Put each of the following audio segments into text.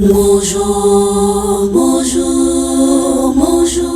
Bonjour, bonjour, bonjour.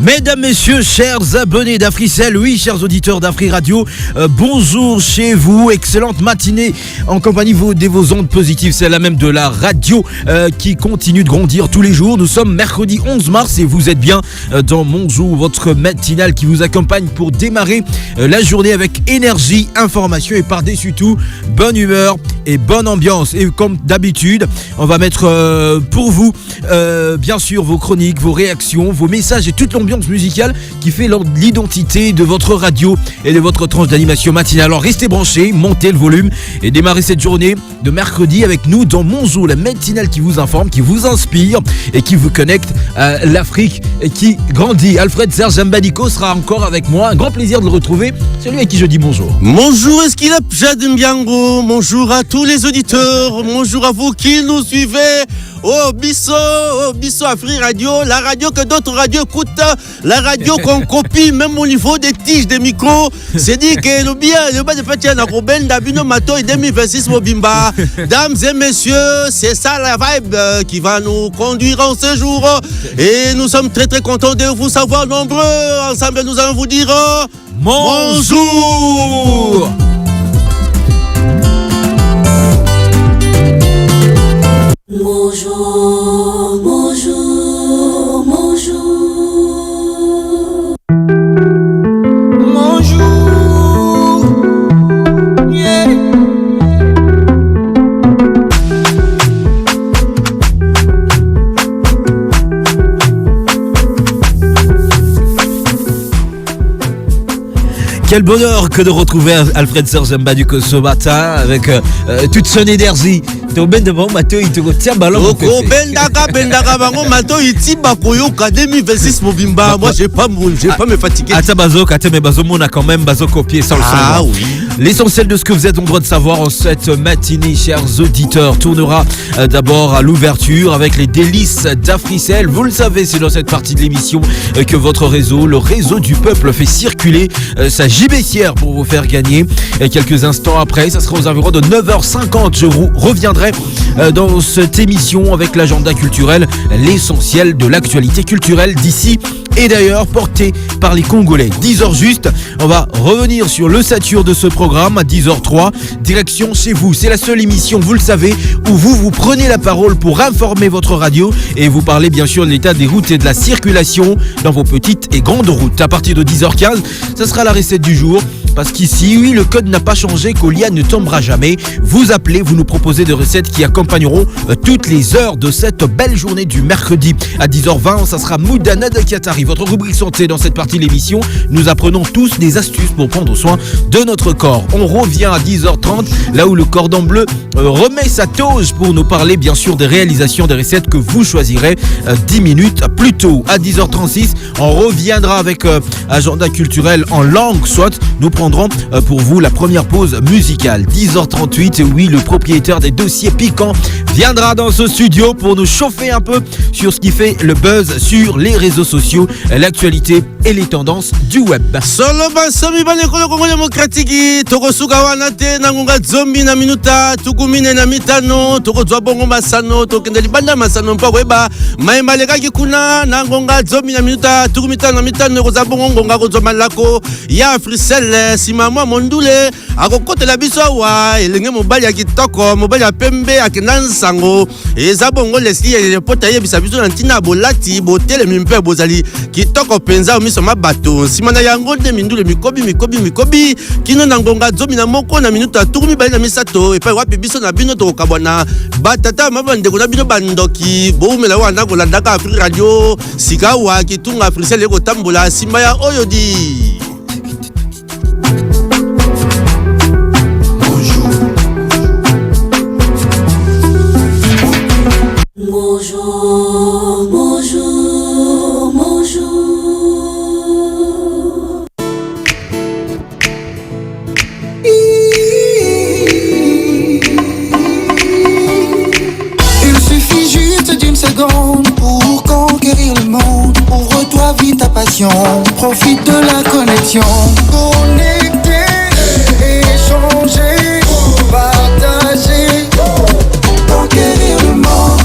Mesdames, messieurs, chers abonnés d'Africell, oui, chers auditeurs d'Afri Radio, bonjour chez vous, excellente matinée en compagnie de vos ondes positives, c'est la même de la radio qui continue de grandir tous les jours. Nous sommes mercredi 11 mars et vous êtes bien dans Bonjour, votre matinale qui vous accompagne pour démarrer la journée avec énergie, information et par-dessus tout, bonne humeur et bonne ambiance. Et comme d'habitude, on va mettre pour vous, bien sûr, vos chroniques, vos réactions, vos messages et toute l'ambiance musicale qui fait l'identité de votre radio et de votre tranche d'animation matinale. Alors restez branchés, montez le volume et démarrez cette journée de mercredi avec nous dans Bonjour, la matinale qui vous informe, qui vous inspire et qui vous connecte à l'Afrique et qui grandit. Alfred Serge Mbadiko sera encore avec moi. Un grand plaisir de le retrouver. C'est lui à qui je dis bonjour. Bonjour Esquila Pjadimbiango. Bonjour à tous les auditeurs. Bonjour à vous qui nous suivez. Oh Bisso Afri Radio, la radio que d'autres radios écoutent, la radio qu'on copie même au niveau des tiges des micros. C'est dit que le bas de Patia na Robin d'Abino Mato et 2026 Mobimba. Dames et messieurs, c'est ça la vibe qui va nous conduire en ce jour. Et nous sommes très très contents de vous savoir nombreux. Ensemble, nous allons vous dire bonjour. Bonjour, bonjour, bonjour. Bonjour. Yeah. Quel bonheur que de retrouver Alfred Serge Mbadiko ce matin avec toute son énergie. Moi j'ai pas me fatiguer. On a quand même copié sans le son. Ah oui. L'essentiel de ce que vous êtes en droit de savoir en cette matinée, chers auditeurs, tournera d'abord à l'ouverture avec les délices d'Africell. Vous le savez, c'est dans cette partie de l'émission que votre réseau, le réseau du peuple, fait circuler sa gibecière pour vous faire gagner. Et quelques instants après, ça sera aux environs de 9h50. Je reviendrai dans cette émission avec l'agenda culturel, l'essentiel de l'actualité culturelle d'ici et d'ailleurs porté par les Congolais. 10h juste, on va revenir sur l'ossature de ce programme à 10h03, direction chez vous. C'est la seule émission, vous le savez, où vous prenez la parole pour informer votre radio et vous parlez bien sûr de l'état des routes et de la circulation dans vos petites et grandes routes. À partir de 10h15, ce sera la recette du jour. Parce qu'ici, oui, le code n'a pas changé, Colia ne tombera jamais. Vous appelez, vous nous proposez des recettes qui accompagneront toutes les heures de cette belle journée du mercredi. À 10h20, ça sera Moudana de Katari. Votre rubrique santé dans cette partie de l'émission. Nous apprenons tous des astuces pour prendre soin de notre corps. On revient à 10h30, là où le cordon bleu remet sa toge pour nous parler bien sûr des réalisations des recettes que vous choisirez 10 minutes plus tôt. À 10h36, on reviendra avec agenda culturel en langue, soit nous prendrons pour vous la première pause musicale. 10h38, et oui, le propriétaire des dossiers piquants viendra dans ce studio pour nous chauffer un peu sur ce qui fait le buzz sur les réseaux sociaux, l'actualité et les tendances du web. Solo basomi banekolo Congo démocratique tokosuka wana te na ngonga zombi na minuta tukumine na mitano tokozwa bongo masano tokende libanda masano mpa weba maemba lekaki kuna na ngonga zombi na minuta tukumitano na mitano kozwa bongo ngonga kozwa malako ya Frisel simamwa mondule akokotela biso wa elenge mobali ya kitoko mobali ya pembe akenda nsango eza bongo lesi repota yebisa biso na ntina bolati botelemi mpe bozali kitoko penza omiso mabato nsima na yango nde mindule mikobi kino na ngonga zomi na moko na minuta tukumi bali na misato epai wapi biso na bino tokokabwana batata mabandeko na bino bandoki boumela wana kolandaka Afrique Radio sika wa kitunga Frisel ekotambola nsima ya oyodi. Bonjour, bonjour, bonjour. Il suffit juste d'une seconde pour conquérir le monde. Ouvre-toi vite ta passion, profite de la connexion. Connecter, échanger, partager, conquérir le monde.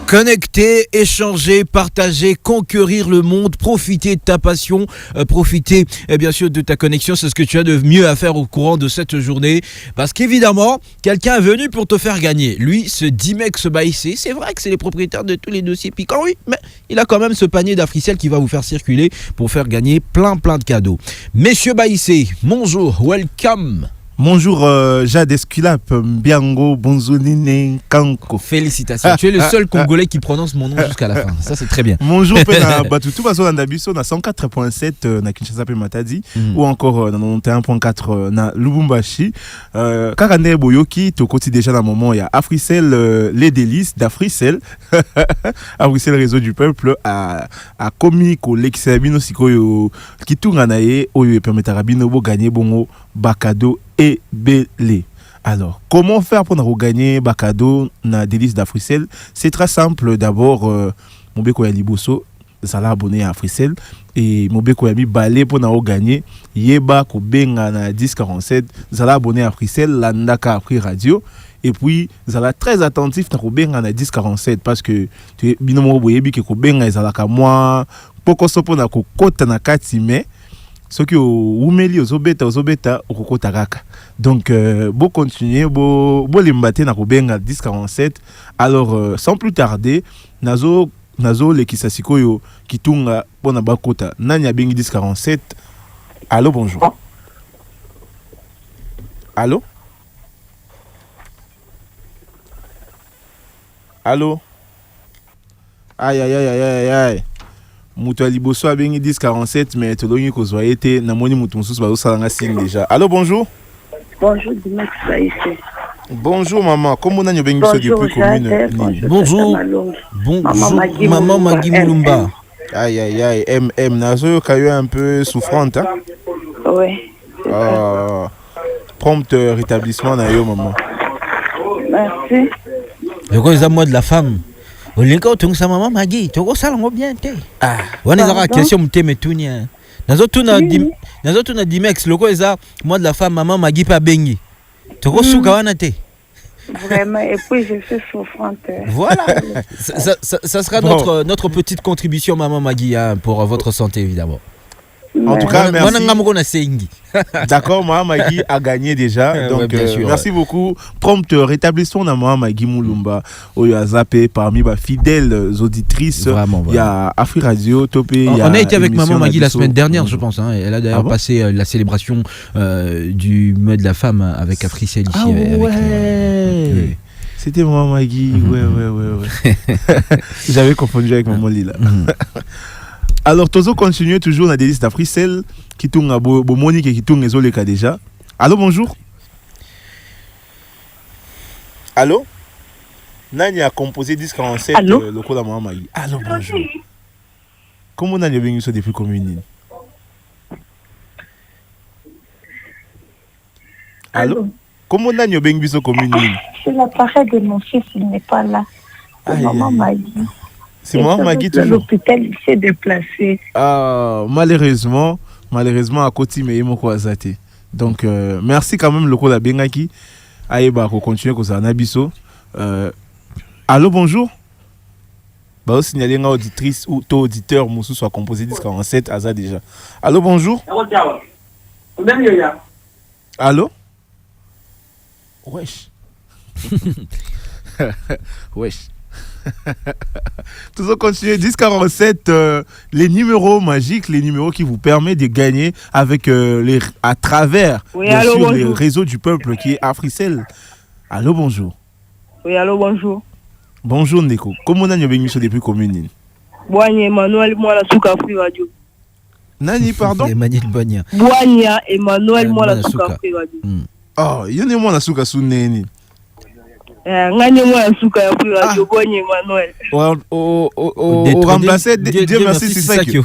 Connecter, échanger, partager, conquérir le monde, profiter de ta passion, profiter bien sûr de ta connexion, c'est ce que tu as de mieux à faire au courant de cette journée. Parce qu'évidemment, quelqu'un est venu pour te faire gagner. Lui, ce Dimex Baïsé, c'est vrai que c'est les propriétaires de tous les dossiers piquants, oui, mais il a quand même ce panier d'Africel qui va vous faire circuler pour faire gagner plein de cadeaux. Messieurs Baïsé, bonjour, welcome. Bonjour Jade Esculap, Biango, Bonzonine, Kanko. Félicitations, tu es le seul Congolais qui prononce mon nom jusqu'à la fin, ça c'est très bien. Bonjour Pena Batutu, baso na Dabiso na 104.7 na Kinshasa pe Matadi ou encore na 91.4 na Lubumbashi. Kakane Boyoki, tokoti déjà dans moment il y a Africel les délices d'Africel. Africel réseau du peuple a commis ko l'exabino sikoyo kitunga nae oyo permettra bino bo gagner bongo bakado et belé. Alors, comment faire pour nous gagner bakado na délice d'Africel? C'est très simple. D'abord, Mobeko ya Liboso, ça l'a abonné à Africel et Mobeko ya mi balé pour nous gagner. Yeba ko benga na 1047, ça l'a abonné à Africel, landaka Afrique Radio. Et puis, ça l'a très attentif na ko benga na 1047 parce que tu binomo boyebi ke ko benga ça l'a ka moi poko sopo na ko kota na kati mais ce qui oumeli ozobeta okokota kaka. Donc beau continuer beau limbaté na kobenga 1047. Alors sans plus tarder nazo lekisa sikoyo kitunga pona bakota nanya bengi 1047. Allô, bonjour. Allô? Allô? Aïe. Mutu Liboso a bengi 1047 mais tolongi kozwa ete na moni mutu mususu bazo salanga signe déjà. Allô, bonjour. Bonjour Dimex Baïsé. Bonjour maman, comment on a bengi biso depuis commune? Bonjour. Bonjour maman Magui Mulumba. Aïe, MM nazo kayo un peu souffrante hein? Oui. Prompt rétablissement na yo maman. Merci. Je crois que c'est moi de la femme. Olinka otungisa mama Magui, toko sala ngo bien te. Wana zaka question muteme tunia. Nazo tuna Dimex loko eza moi de la femme maman Magui pa bengi. Toko suka wana te. Vraiment, et puis je suis souffrante. Voilà. ça sera notre petite contribution maman Magui pour votre santé évidemment. En tout cas, merci. D'accord, Maman Magui a gagné déjà. Donc, ouais, merci beaucoup. Prompt rétablissement de Maman Magui Mulumba. Il y a zappé parmi les fidèles auditrices. Il y a Afrique Radio, Topé. On a été avec Maman Magui la semaine dernière, je pense. Hein. Elle a d'ailleurs passé la célébration du mois de la femme avec Africel ici. Ouais. C'était Maman Magui. Ouais. J'avais confondu avec Maman Lila. Alors, Tozo continue toujours dans des listes d'Africel qui tourne à Bomoni et qui tourne les Oleka déjà. Allô, bonjour. Allô? Nani a composé 1047 le code à Maman Magui. Allô, bonjour. Comment on a venu sur depuis commune? Allô? Comment on a venu sur commune? C'est l'appareil de mon fils, il n'est pas là. Maman m'a dit. C'est maman m'a dit toujours. L'hôpital, il s'est déplacé. Ah, malheureusement, à côté, mais il m'a croisé. Donc, merci quand même, le coup de Bengaki. Aïe, bah, on continue comme ça, Nabiso. Allô, bonjour. Bah, au signaler une auditrice ou taux auditeur, Moussou soit composé 1047, Aza déjà. Allô, bonjour. Allô? Wesh. Wesh. Toujours continuer. 1047, les numéros magiques, les numéros qui vous permettent de gagner avec à travers les réseaux du peuple qui est Africell. Allô, bonjour. Oui, allô, bonjour. Bonjour, Ndeko. Comment on a venu sur depuis commune? Boigna Emmanuel, moi la Souka Free Radio. Nani, pardon? Emmanuel Boigna. Boigna Emmanuel, moi la Souka Free Radio. Oh, il y en a moi la Souka Souneni. Ngani moi la Souka Free Radio, Boigna Emmanuel. Au remplacer, Dieu merci, c'est ça que.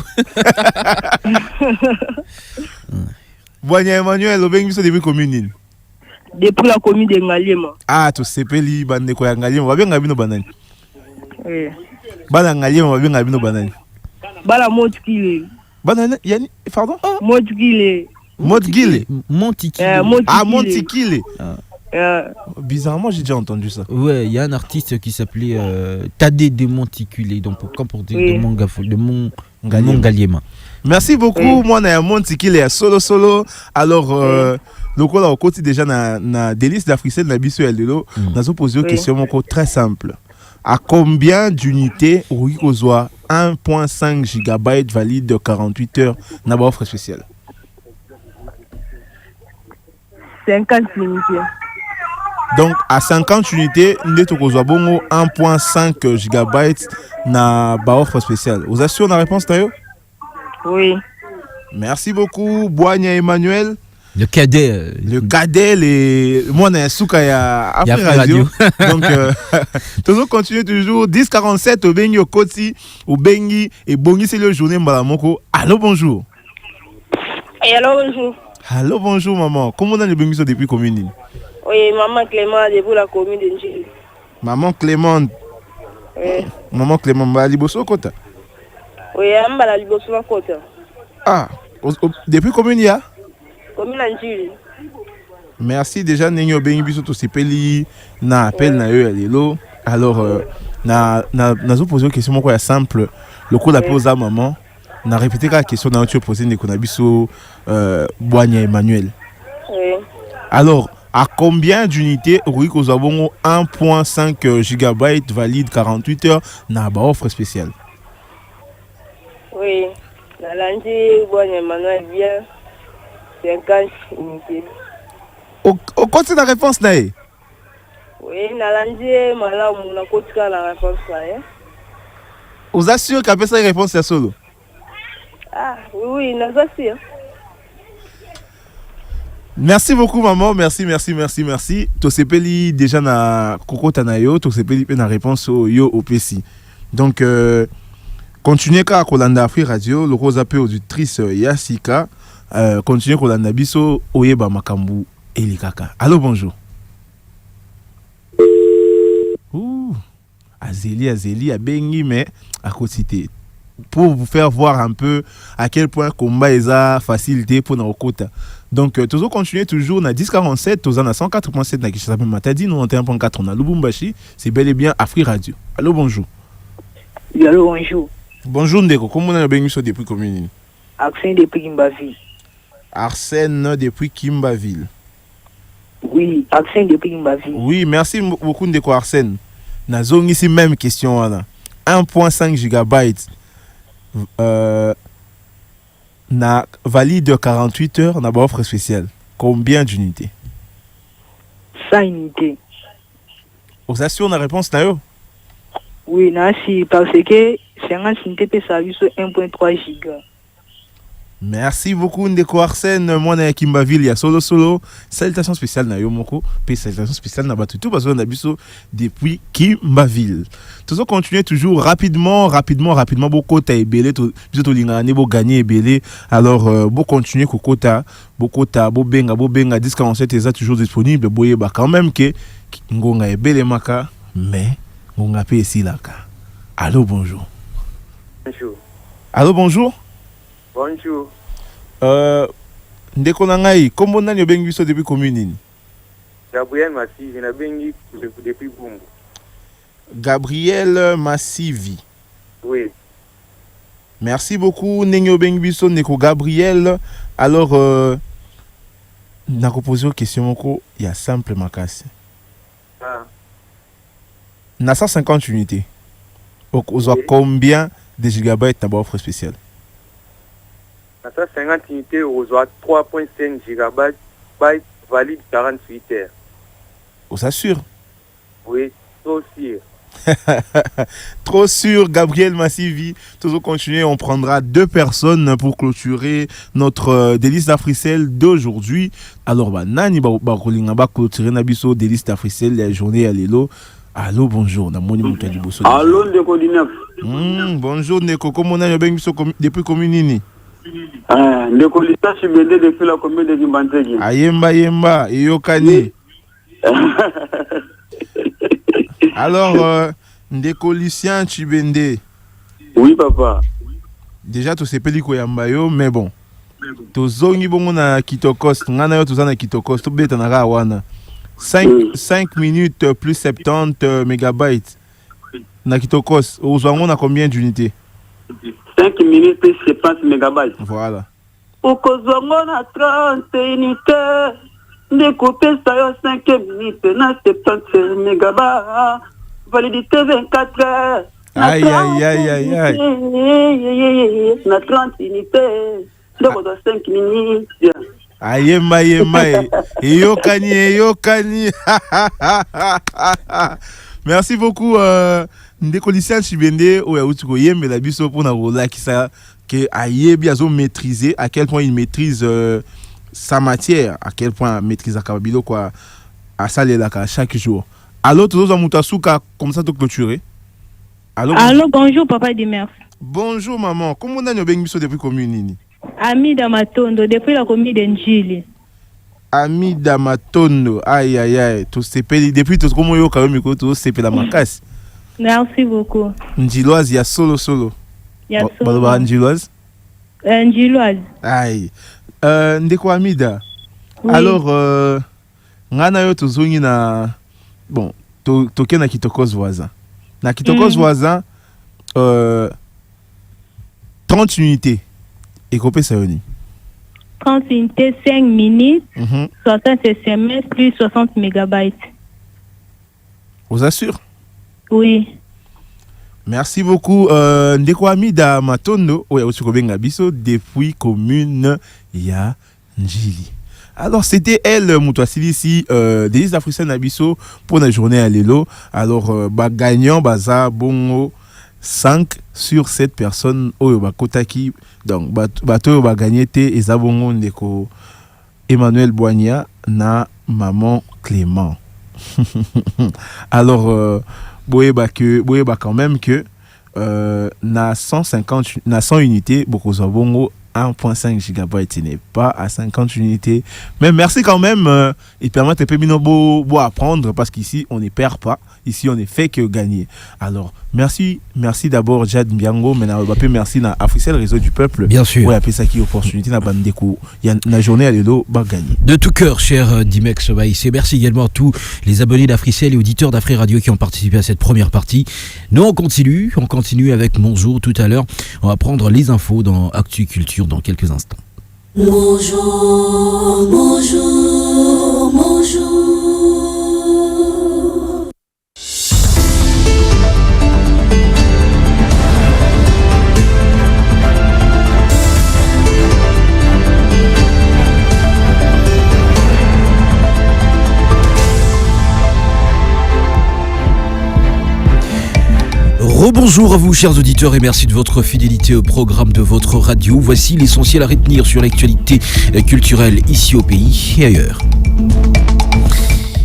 Boigna Emmanuel, au venu sur depuis commune. Depuis la commune de Ngaliema. Ah, tu sais pas li bande ko ya Ngaliema, va bien ngabino banani. Oui. Bana Ngaliema va bien ngabino banani. Bala Motkile. Banani, yani, pardon? Motkile. Motkile. Montikile. Ah, Montikile. Bizarrement, j'ai déjà entendu ça. Ouais, il y a un artiste qui s'appelait Tadé de Monticule, donc comme pour dire de mon Ngaliema. Merci beaucoup. Moi, on a un Montikile à solo. Alors, donc là, au côté déjà na délice d'Africaine na biso elelo, nous avons posé une question très simple. À combien d'unités oui ozoa 1.5 GB valide de 48 heures na ba offre spéciale? 50 unités. Donc à 50 unités, nous avons bongo 1.5 GB na ba offre spéciale. Vous assurez la réponse tayo? Oui. Merci beaucoup Boigna Emmanuel. Le cadet. Moi, on a un souk à Afrique Radio. Donc, toujours continuer toujours. 1047 au Bengi, au Koti, au Bengi, et Bongi, c'est le journée Mbalamoko. Allô, bonjour. Et allô, bonjour. Allô, bonjour, maman. Comment on a le Bengi depuis commune? Oui, maman Clément, depuis la commune de Njili. Maman Clément. Oui. Maman Clément, Mbala Liboso Kota? Oui, Mbala Liboso Kota. Ah, depuis commune, il y a? Commune Njili. Merci déjà, Nenyo Bengi Biso to sepeli na appel na yo alelo. Alors, na posé une question quoi simple. Le coup d'appel aux maman. Na répété la question na tu posé ne kona biso Boigna Emmanuel. Oui. Alors, à combien d'unités oui que nous avons 1.5 GB valide 48 heures na ba offre spéciale? Oui. Na lundi Boigna Emmanuel bien 50 unités. Au côté de la réponse là. Oui, na lundi malamu na kotika la réponse là. Vous assurez qu'après ça réponse est solo? Ah, oui, na sûr. Merci beaucoup maman, merci. Tosepeli déjà na kokota na yo, tosepeli pe na réponse yo OPC. Donc continuez ka kolanda Afrique Radio, le rose appel auditrice Yasika, continuez kolanda biso oyeba makambu elikaka. Allô, bonjour. Ouh, Azélie a bengi mais à côté. Pour vous faire voir un peu à quel point combat est a facilité pour nos quotas. Donc, toujours continuer toujours na 1047, toujours na 104.7 na Kinshasa Matadi, 91.4 na Lubumbashi, c'est bel et bien Afrique Radio. Allô, bonjour. Oui, allô, bonjour. Bonjour Ndeko, comment on a bien sur depuis commune? Arsène depuis Kimbaville. Arsène depuis Kimbaville. Oui, Arsène depuis Kimbaville. Oui, merci beaucoup Ndeko Arsène. Na zone ici même question là. 1.5 GB. Na valide 48 heures, na offre spéciale. Combien d'unités? 100 unités. Vous assurez la réponse là? Oui, si parce que 50 unités peut servir sur 1.3 giga. Merci beaucoup Ndeko Arsène, moi na Kimbaville, il y a solo. Salutations spéciales na Yomoko, puis salutations spéciales na Batutu parce qu'on a biso depuis Kimbaville. Tout ça continue toujours rapidement beaucoup ta ebele to biso to linga ne bo gagner ebele. Alors bo continuer kokota, bo benga 1047 est toujours disponible, boye ba quand même que ngonga ebele maka mais ngonga pe silaka. Allô bonjour. Bonjour. Allô bonjour. Bonjour. Ndeko na ngai, kombo nani obengi biso depuis commune nini? Gabriel Massivi na bengi depuis Bumbu. Gabriel Massivi. Oui. Merci beaucoup ndenge obengi biso Ndeko Gabriel. Alors na ko poser une question moko ya simple makasi. Ah. Na 150 unités. Okozwa combien de gigabytes na ba offre spéciale? À 150 unités, on reçoit 3.5 gigabytes valide 48 heures. On s'assure? Oui, trop sûr. Trop sûr, Gabriel Massivi. Toujours continuer, on prendra 2 personnes pour clôturer notre délice d'Africel d'aujourd'hui. Alors, nani ba clôturer nabiso délice d'Africel la journée à l'élo. Allô, bonjour. Allô, Ndeko Dinef. Bonjour, Ndeko. Comment on a depuis commune nini? Ndeko Lita Chibende depuis la commune de Kimbantegi. Yemba, Yokani. Alors, Ndeko Lucien Chibende. Oui, papa. Déjà, tu sais pas yamba yo, mais bon. Tu zongi bongo na Kitokos. Ngana yo tu zana Kitokos. Tu beta na rawana. 5 minutes plus 70 mégabytes. Na Kitokos. On a combien d'unités? 5 minutes plus 70 mégabytes. Voilà. Okozongo na 30 unités. Découpé ça yo 5 minutes na 70 mégabytes. Validité 24 heures. Aïe. Na 30 unités. Donc on 5 minutes. Ayemba. Eyokani. Merci beaucoup Ndeko Lucien Chibende oya utuko yembe la biso pour na rola qui ça que ayebi azo maîtriser à quel point il maîtrise sa matière, à quel point il maîtrise akabilo quoi à saler la chaque jour. Allô tous les mutasuka comme ça to clôturer. Allô bonjour papa Dimer. Bonjour maman, comment on a obengi biso depuis commune nini? Amida Matondo depuis la commune d'Enjili. Amida Matondo, aïe, tout se peli depuis tout comme yo quand même tout se peli la macasse. Merci beaucoup. Njiloise, il y a solo. Il y a solo. Njiloise? Njiloise. Aïe. Ndeko Amida. Oui. Alors, ngana yo tozongi na bon, toke na Kitokos voisin. Na Kitokos voisin 30 unités. Et copé ça yoni. 30 unités, 5 minutes, 60 SMS plus 60 mégabytes. Vous assure? Oui. Merci beaucoup. Ndeko Amida Matondo, oya utukobenga biso depuis commune ya Njili. Alors c'était elle Moutouassili ici des Africains Nabiso pour la journée à l'élo. Alors gagnant baza bongo 5 sur 7 personnes oyo bakotaki donc bato ba gagné te ezabongo ndeko Emmanuel Boigna na maman Clément. Alors boye ba quand même que na 100 unités beaucoup bongo 1.5 gigabytes, ce n'est pas à 50 unités. Mais merci quand même. Il permet de beau apprendre parce qu'ici, on ne perd pas. Ici, on ne fait que gagner. Alors, merci d'abord, Jad Mbiango. Maintenant, merci à Africel, Réseau du Peuple. Bien sûr. Oui, après ça, qui opportunité, il y a la journée à l'élo, gagner. De tout cœur, cher Dimex Baïsé. Merci également à tous les abonnés d'Africel et auditeurs d'Afri Radio qui ont participé à cette première partie. Nous, on continue avec Bonjour tout à l'heure. On va prendre les infos dans Actu Culture dans quelques instants. Bonjour. Rebonjour à vous chers auditeurs et merci de votre fidélité au programme de votre radio. Voici l'essentiel à retenir sur l'actualité culturelle ici au pays et ailleurs.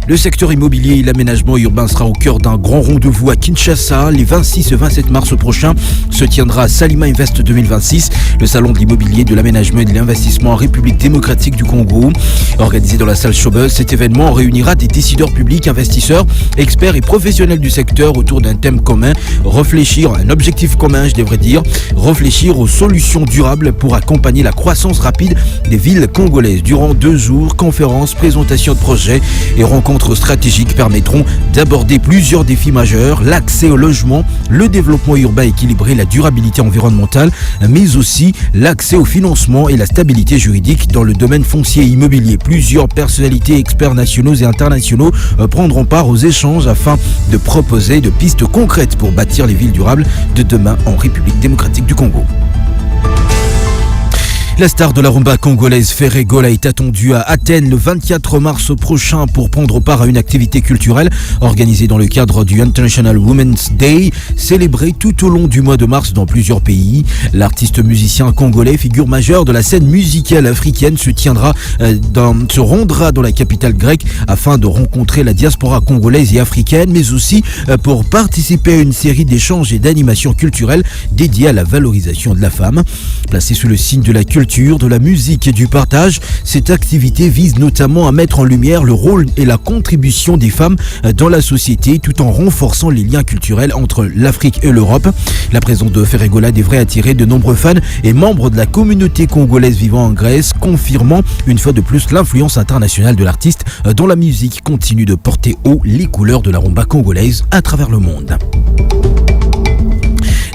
Le secteur immobilier et l'aménagement urbain sera au cœur d'un grand rendez-vous à Kinshasa. Les 26 et 27 mars prochains se tiendra à Salima Invest 2026, le salon de l'immobilier, de l'aménagement et de l'investissement en République démocratique du Congo. Organisé dans la salle Showbuzz, cet événement réunira des décideurs publics, investisseurs, experts et professionnels du secteur autour d'un thème commun, un objectif commun, je devrais dire, réfléchir aux solutions durables pour accompagner la croissance rapide des villes congolaises. Durant 2 jours, conférences, présentations de projets et rencontres stratégiques permettront d'aborder plusieurs défis majeurs, l'accès au logement, le développement urbain équilibré, la durabilité environnementale, mais aussi l'accès au financement et la stabilité juridique dans le domaine foncier et immobilier. Plusieurs personnalités, experts nationaux et internationaux prendront part aux échanges afin de proposer de pistes concrètes pour bâtir les villes durables de demain en République démocratique du Congo. La star de la rumba congolaise Ferregola est attendue à Athènes le 24 mars prochain pour prendre part à une activité culturelle organisée dans le cadre du International Women's Day, célébrée tout au long du mois de mars dans plusieurs pays. L'artiste musicien congolais, figure majeure de la scène musicale africaine, se rendra dans la capitale grecque afin de rencontrer la diaspora congolaise et africaine, mais aussi pour participer à une série d'échanges et d'animations culturelles dédiées à la valorisation de la femme. Placée sous le signe de la culture, de la musique et du partage, cette activité vise notamment à mettre en lumière le rôle et la contribution des femmes dans la société tout en renforçant les liens culturels entre l'Afrique et l'Europe. La présence de Ferregola devrait attirer de nombreux fans et membres de la communauté congolaise vivant en Grèce, confirmant une fois de plus l'influence internationale de l'artiste dont la musique continue de porter haut les couleurs de la rumba congolaise à travers le monde.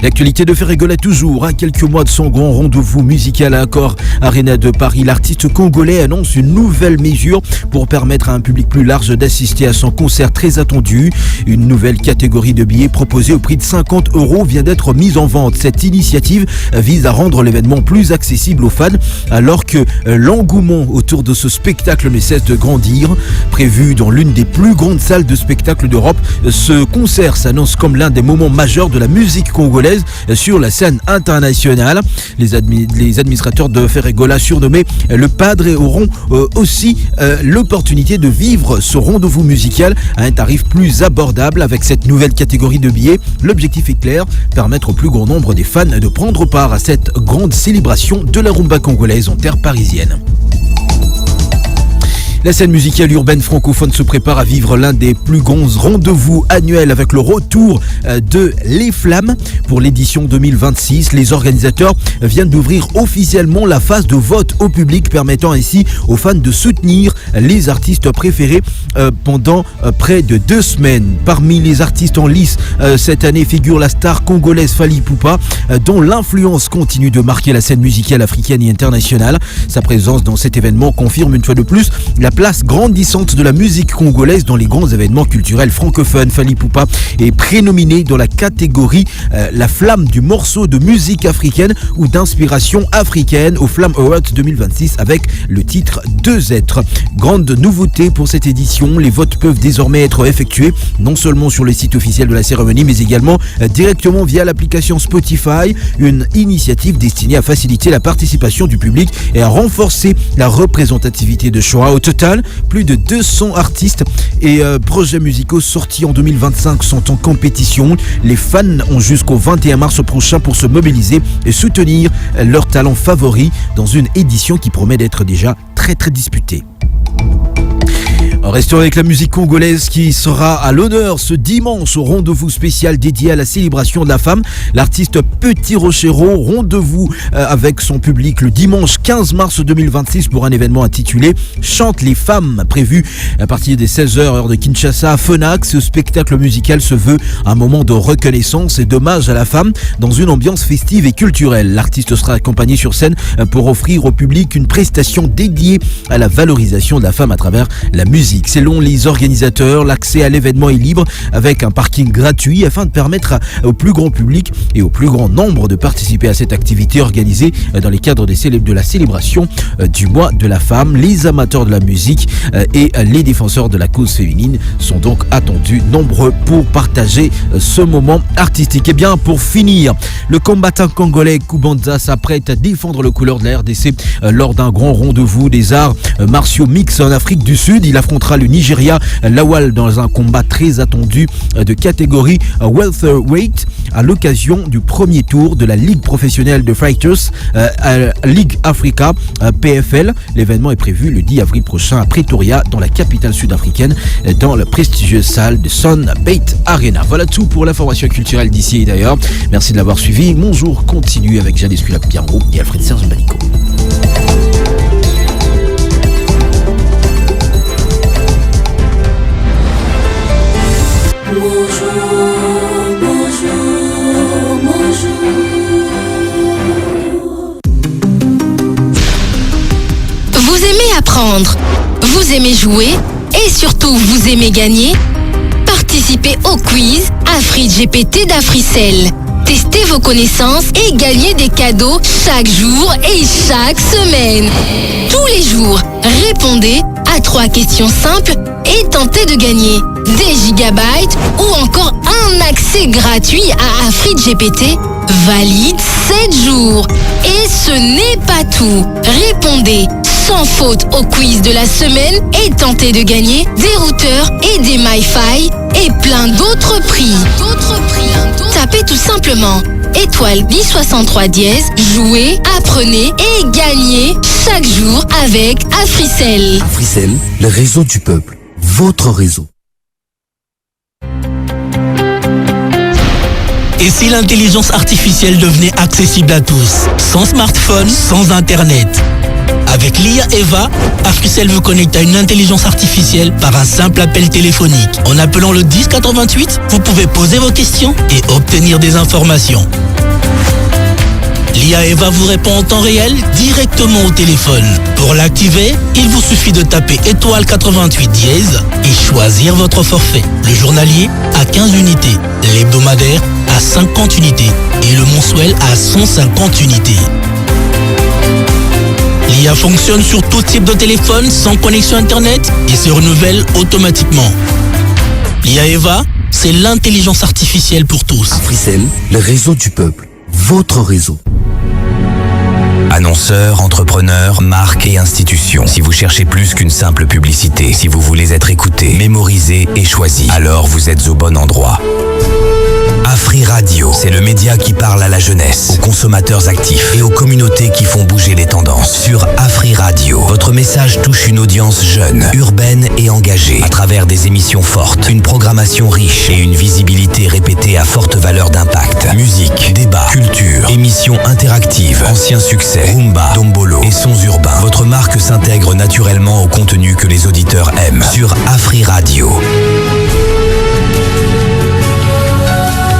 L'actualité de Ferregola toujours, à quelques mois de son grand rendez-vous musical à Accor Arena de Paris. L'artiste congolais annonce une nouvelle mesure pour permettre à un public plus large d'assister à son concert très attendu. Une nouvelle catégorie de billets proposée au prix de 50 € vient d'être mise en vente. Cette initiative vise à rendre l'événement plus accessible aux fans alors que l'engouement autour de ce spectacle ne cesse de grandir. Prévu dans l'une des plus grandes salles de spectacle d'Europe, ce concert s'annonce comme l'un des moments majeurs de la musique congolaise sur la scène internationale. Les administrateurs de Ferregola, surnommés le Padre, auront aussi l'opportunité de vivre ce rendez-vous musical à un tarif plus abordable avec cette nouvelle catégorie de billets. L'objectif est clair, permettre au plus grand nombre des fans de prendre part à cette grande célébration de la rumba congolaise en terre parisienne. La scène musicale urbaine francophone se prépare à vivre l'un des plus grands rendez-vous annuels avec le retour de Les Flammes pour l'édition 2026. Les organisateurs viennent d'ouvrir officiellement la phase de vote au public, permettant ainsi aux fans de soutenir les artistes préférés pendant près de 2 semaines. Parmi les artistes en lice cette année figure la star congolaise Fally Ipupa, dont l'influence continue de marquer la scène musicale africaine et internationale. Sa présence dans cet événement confirme une fois de plus la place grandissante de la musique congolaise dans les grands événements culturels francophones. Fally Ipupa est prénominé dans la catégorie La Flamme du morceau de musique africaine ou d'inspiration africaine au Flamme Awards 2026 avec le titre 2 êtres. Grande nouveauté pour cette édition, les votes peuvent désormais être effectués non seulement sur le site officiel de la cérémonie mais également directement via l'application Spotify, une initiative destinée à faciliter la participation du public et à renforcer la représentativité de choix. Au total, plus de 200 artistes et projets musicaux sortis en 2025 sont en compétition. Les fans ont jusqu'au 21 mars prochain pour se mobiliser et soutenir leurs talents favoris dans une édition qui promet d'être déjà très disputée. Restons avec la musique congolaise qui sera à l'honneur ce dimanche au rendez-vous spécial dédié à la célébration de la femme. L'artiste Petit Rochero, rendez-vous avec son public le dimanche 15 mars 2026 pour un événement intitulé Chante les femmes, prévu à partir des 16h heure de Kinshasa à Phonak. Ce spectacle musical se veut un moment de reconnaissance et d'hommage à la femme dans une ambiance festive et culturelle. L'artiste sera accompagné sur scène pour offrir au public une prestation dédiée à la valorisation de la femme à travers la musique. public. Selon les organisateurs, l'accès à l'événement est libre avec un parking gratuit afin de permettre au plus grand public et au plus grand nombre de participer à cette activité organisée dans les cadres de la célébration du mois de la femme. Les amateurs de la musique et les défenseurs de la cause féminine sont donc attendus nombreux pour partager ce moment artistique. Et bien, pour finir, le combattant congolais Kubanza s'apprête à défendre le couleur de la RDC lors d'un grand rendez-vous des arts martiaux mix en Afrique du Sud. Il affrontera le Nigeria Lawal dans un combat très attendu de catégorie welterweight à l'occasion du premier tour de la Ligue professionnelle de Fighters Ligue Africa PFL. L'événement est prévu le 10 avril prochain à Pretoria, dans la capitale sud-africaine, dans la prestigieuse salle de Sunbait Arena. Voilà tout pour l'information culturelle d'ici et d'ailleurs. Merci de l'avoir suivi. Mon jour continue avec Jeanne Esculape-Biango et Alfred-Serge Mbadiko. Vous aimez apprendre, vous aimez jouer et surtout vous aimez gagner? Participez au quiz AfriGPT d'Africell. Testez vos connaissances et gagnez des cadeaux chaque jour et chaque semaine. Tous les jours, répondez à 3 questions simples et tentez de gagner des gigabytes ou encore un accès gratuit à AfriGPT valide 7 jours. Et ce n'est pas tout. Répondez sans faute au quiz de la semaine et tentez de gagner des routeurs et des MiFi et plein d'autres prix. Tapez tout simplement étoile 1063 dièse, jouez, apprenez et gagnez chaque jour avec Africell. Africell, le réseau du peuple, votre réseau. Et si l'intelligence artificielle devenait accessible à tous, sans smartphone, sans internet? Avec l'IA Eva, Africell vous connecte à une intelligence artificielle par un simple appel téléphonique. En appelant le 1088, vous pouvez poser vos questions et obtenir des informations. L'IA Eva vous répond en temps réel directement au téléphone. Pour l'activer, il vous suffit de taper étoile 88 dièse et choisir votre forfait. Le journalier à 15 unités, l'hebdomadaire à 50 unités et le mensuel à 150 unités. L'IA fonctionne sur tout type de téléphone sans connexion internet et se renouvelle automatiquement. L'IA Eva, c'est l'intelligence artificielle pour tous. Africell, le réseau du peuple, votre réseau. Annonceurs, entrepreneurs, marques et institutions. Si vous cherchez plus qu'une simple publicité, si vous voulez être écouté, mémorisé et choisi, alors vous êtes au bon endroit. Afri Radio, c'est le média qui parle à la jeunesse, aux consommateurs actifs et aux communautés qui font bouger les tendances. Sur Afri Radio, votre message touche une audience jeune, urbaine et engagée, à travers des émissions fortes, une programmation riche et une visibilité répétée à forte valeur d'impact. Musique, débat, culture, émissions interactives, anciens succès, rumba, dombolo et sons urbains. Votre marque s'intègre naturellement au contenu que les auditeurs aiment. Sur Afri Radio.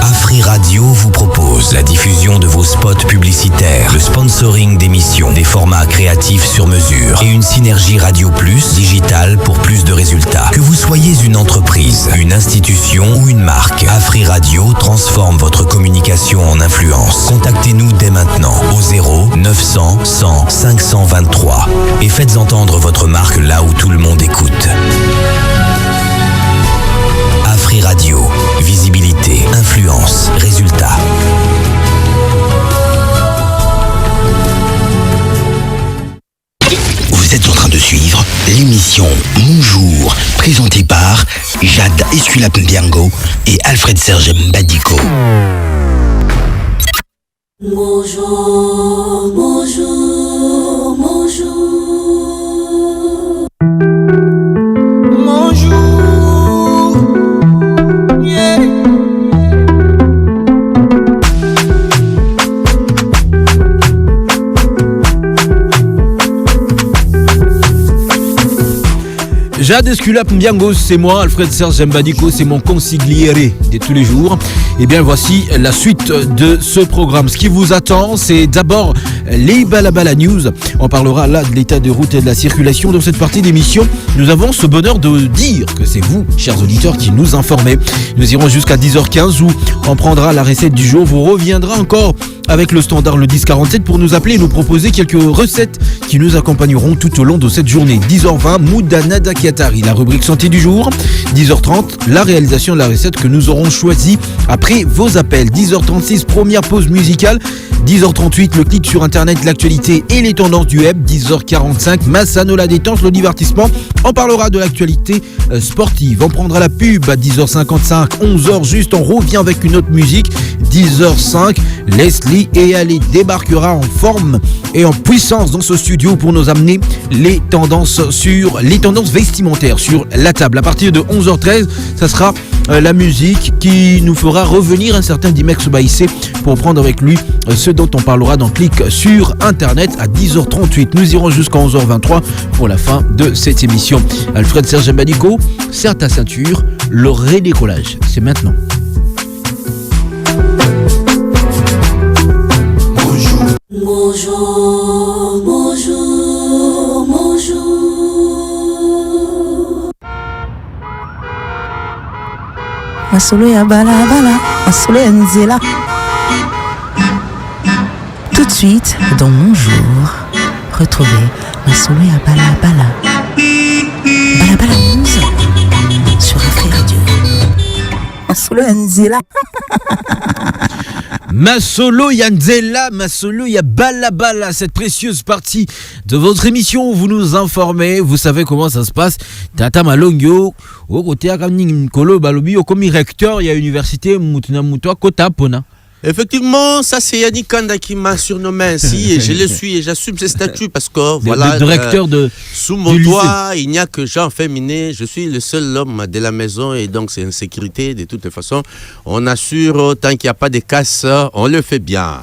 Afri Radio vous propose la diffusion de vos spots publicitaires, le sponsoring d'émissions, des formats créatifs sur mesure et une synergie Radio Plus digitale pour plus de résultats. Que vous soyez une entreprise, une institution ou une marque, Afri Radio transforme votre communication en influence. Contactez-nous dès maintenant au 0 900 100 523 et faites entendre votre marque là où tout le monde écoute. Afri Radio, visibilité, influence, résultat. Vous êtes en train de suivre l'émission Mon Jour, présentée par Jade Esculape-Biango et Alfred-Serge Mbadiko. Bonjour, bonjour, bonjour. Jade Esculap Mbiango, c'est moi. Alfred Serge Mbadiko, c'est mon consigliere de tous les jours. Et bien voici la suite de ce programme. Ce qui vous attend, c'est d'abord les Balabala News. On parlera là de l'état de route et de la circulation. Dans cette partie d'émission, nous avons ce bonheur de dire que c'est vous, chers auditeurs, qui nous informez. Nous irons jusqu'à 10h15 où on prendra la recette du jour. Vous reviendra encore avec le standard le 1047 pour nous appeler et nous proposer quelques recettes qui nous accompagneront tout au long de cette journée. 10h20, Moudana Dakiatari, la rubrique santé du jour. 10h30, la réalisation de la recette que nous aurons choisie après vos appels. 10h36, première pause musicale. 10h38, le clic sur internet, l'actualité et les tendances du web. 10h45, Massano la détente, le divertissement. On parlera de l'actualité sportive. On prendra la pub à 10h55, 11h juste. On revient avec une autre musique. 10h05, Leslie et elle débarquera en forme et en puissance dans ce studio pour nous amener les tendances vestimentaires sur la table. À partir de 11h13, ça sera la musique qui nous fera revenir un certain Dimex Baïsé pour prendre avec lui ce dont on parlera dans Clic sur Internet à 10h38. Nous irons jusqu'à 11h23 pour la fin de cette émission. Alfred Serge Mbadiko, serre ta ceinture, le redécollage, c'est maintenant. Bonjour, bonjour, bonjour. Masolo ya bala bala, masolo ya nzela. Tout de suite, dans Mon Jour, retrouvez Masolo ya bala bala. Bala bala news sur Afri Radio. Masolo ya nzela. Masolo Yanzela, Masolo ya Balabala, cette précieuse partie de votre émission où vous nous informez, vous savez comment ça se passe. Tata Malongyo, au côté à Kolo Balobi, au commis recteur, il y a l'université Moutuna Moutoua, Kota Pona. Effectivement, ça c'est Yannick Kanda qui m'a surnommé ainsi et je le suis et j'assume ce statut parce que voilà, le recteur sous mon toit, il n'y a que gens féminins, je suis le seul homme de la maison et donc c'est une sécurité de toutes les façons. On assure tant qu'il n'y a pas de casse, on le fait bien.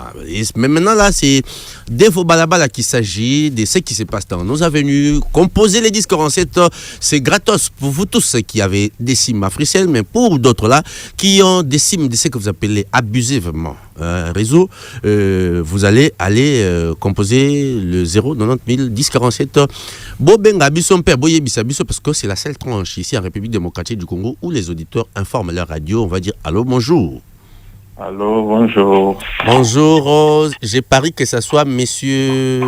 Mais maintenant là, c'est des faux balabala qu'il s'agit, de ce qui se passe dans nos avenues. Composer les disques en 7, c'est gratos pour vous tous qui avez des sims africaines, mais pour d'autres là qui ont des sims de ce que vous appelez abusivement réseau, vous allez aller composer le 090 000 1047. Bobenga Bisson Père Boye Bissabisso, parce que c'est la seule tranche ici en République démocratique du Congo où les auditeurs informent leur radio. On va dire allô, bonjour. Allô, bonjour. Bonjour, j'ai pari que ce soit monsieur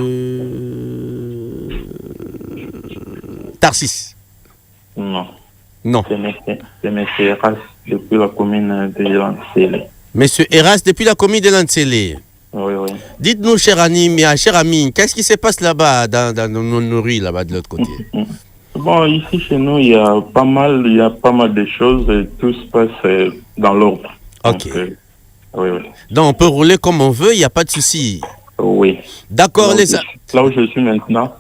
Tarsis. Non. Non. C'est monsieur Eras depuis la commune de Lancélé. Monsieur Eras depuis la commune de Lancélé. Oui, oui. Dites-nous, cher ami, qu'est-ce qui se passe là-bas, dans nos rues, là-bas de l'autre côté? Bon, ici chez nous, il y a pas mal de choses et tout se passe dans l'ordre. Ok. Donc, oui, oui. Donc on peut rouler comme on veut, il n'y a pas de souci. Oui. D'accord, là où je suis maintenant,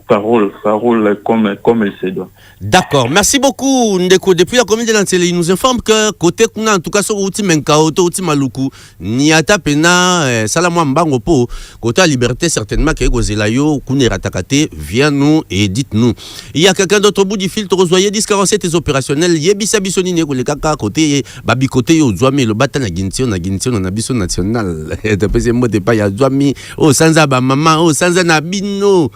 ça roule comme il se doit. D'accord, merci beaucoup Ndeko. Depuis la commune de Lancélé, il nous informe que côté Kuna, en tout cas sur Outi Menkaoto, Outi Maluku, Niata Pena, Salamwa Mbango Po, côté Liberté, certainement, Kego Zelayo, Kune Ratakate, viens nous et dites-nous. Il y a quelqu'un d'autre au bout du fil, Rosoyer 1047 est opérationnel, Yebisa Bissoni Neko, le Kaka, côté Babi côté Ozouami, le Bata Nagintion, Nabiso National, c'est moi de pas Yazouami, oh Sanzaba Maman, oh Sanzanabino,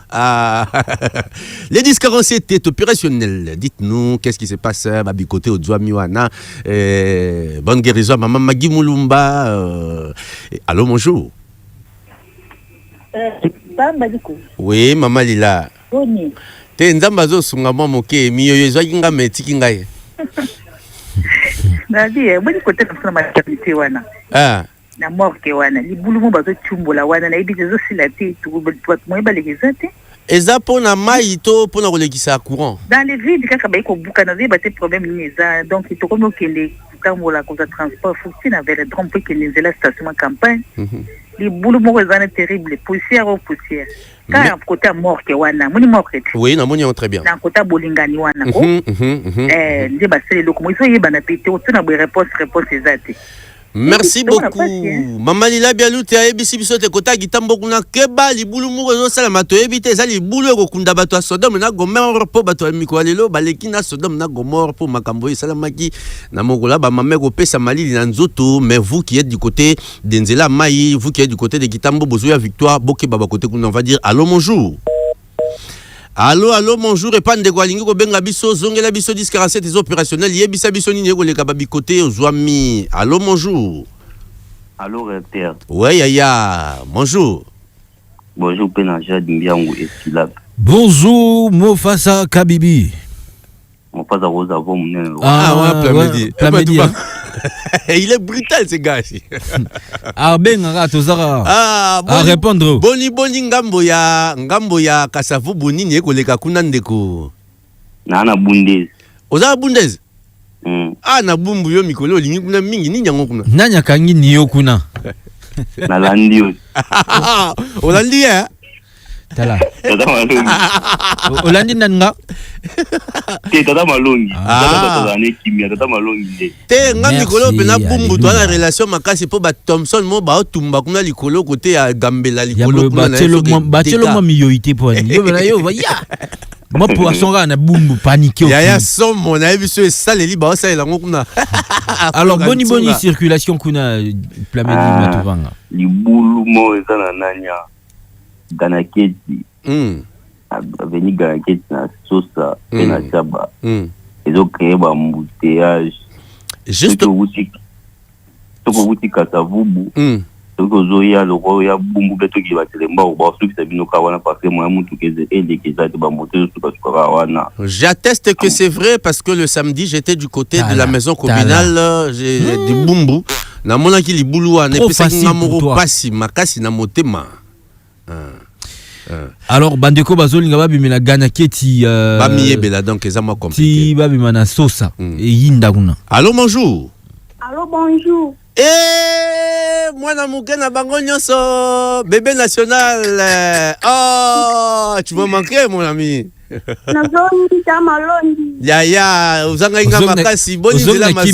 les 1047 est opérationnel. Dites-nous, qu'est-ce qui se passe, Babi côté Ozouami Wana, bonne guérison, Maman Magi Moulumba, allô, bonjour. Oui, Maman Lila. Te nzambazo sunga moke miyo yezo kinga metiki ngai. Nadi boni côté na maternité wana. Na morgue wana, libulu mo bazo chumbola wana na ibite zo silati tu mo ba legezate. Eza pona mai to pona kolekisa courant. Dans les villes kaka ba ko buka na ba te problème ni eza donc to komo kende tambola ko transport faut na vers drompe que les la station campagne. Les boulots mo eza terrible, poussière au poussière. Quand côté morgue wana, moni morgue. Oui, na moni très bien. Na côté bolingani wana ko. Ndi ba sele loko mo so yeba na pété o tuna ba réponse exacte. Merci beaucoup. Maman Lila Bialouté a ebisi biso te kota gitambo kuna keba libulu mu rezo sala mato ebite za libulu ko kunda bato a Sodome na Gomorrhe po bato a mikwalelo baleki na Sodome na Gomorrhe po makambo sala maki na mokola ba mame ko pesa malili na nzoto. Mais vous qui êtes du côté d'Enzela Maï, vous qui êtes du côté de Gitambo Bozoya Victoire Boke baba côté kuna, on va dire allô bonjour. Allô, bonjour, et pas de Gualingo, Benga Bisso, Zongela Bisso 1047 est opérationnel, Yebisa Bisso Ninego, les Kababi côté, Zouami. Allô, bonjour. Allô, Repère. Ouais, Yaya, bonjour. Bonjour, Pénaja, Dimbiango et Silab. Bonjour, Mofasa Kabibi. Mofasa Rosa Vom. Ah, ouais, Plamedi. Il est brutal, ce gars. Ah, ben, Tozara. Ah, à répondre. Boni, Ngambo ya Kasavu Bonini, Ekoleka Kunandeko. Nana Bundes. Oza Bundes? Ah, na bumbu yo mikolo, lingi kuna mingi, ni nyango kuna. Nanya kangi ni yo kuna. Na Landio. Olandi, hein? Tala. Tata Malongi. Olandi nanga? Tata Malongi. Tata Malongi. Te nga mikolo pena bumbu to na relation makasi po ba Thompson mo ba otumba kuna likolo côté ya Gambela likolo kuna na. Batelo mo miyoité po ni. Yo bela yo ya. Moi poisson na bumbu paniqué. Ya son mon avis sur ça les liba ça la kuna. Alors boni circulation kuna Plamedi matuvanga. Libulu mo ezana nanya. Ganaketi. Aveni Ganaketi na Sosa et na Chaba. Ils ont créé un embouteillage. Juste au Wuti Kasavubu. Zoya, le roi, ya Bumbu, beto qui va te lemba ou ba souki sabino kawana parce que moi mutu keze ele keza te ba moto tout parce que kawana. J'atteste que c'est vrai parce que le samedi j'étais du côté de la maison communale, j'ai du Bumbu. Na mona ki libulu wa ne pesa ngamoro pasi makasi na motema. Alors bandeko bazolinga babimela Ganaketi bamiyebela donc ezama compliqué. Ti babimana Sosa et yinda kuna. Allô bonjour. Allô bonjour. Moi na muke na bango nyonso bébé national. Oh, tu m'as manqué mon ami. Nazoni Tamalongi. Ya uzanga inga makasi boni zela masu.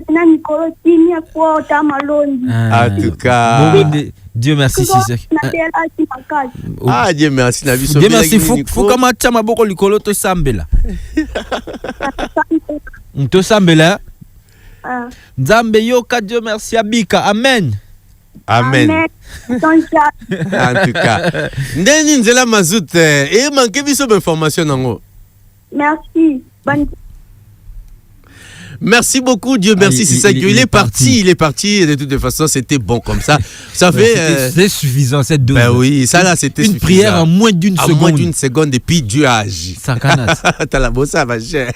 Tena Nicolo Timia kwa Tamalongi. En tout cas. Dieu merci si. Ah Dieu merci na biso. Dieu merci faut kama chama boko likolo to sambela. To sambela. Nzambe yoka Dieu merci abika. Amen. Amen. En tout cas. Ndeni nzela mazout et manque biso d'information nango. Merci. Merci beaucoup, Dieu merci, c'est ça. Il est parti, de toute façon, c'était bon comme ça. Ça fait. C'est suffisant, cette dose. Ben oui, ça là, c'était une suffisant. Prière en moins d'une seconde. En moins d'une seconde, et puis Dieu a agi. Ça canasse. T'as la bossa, ma chère.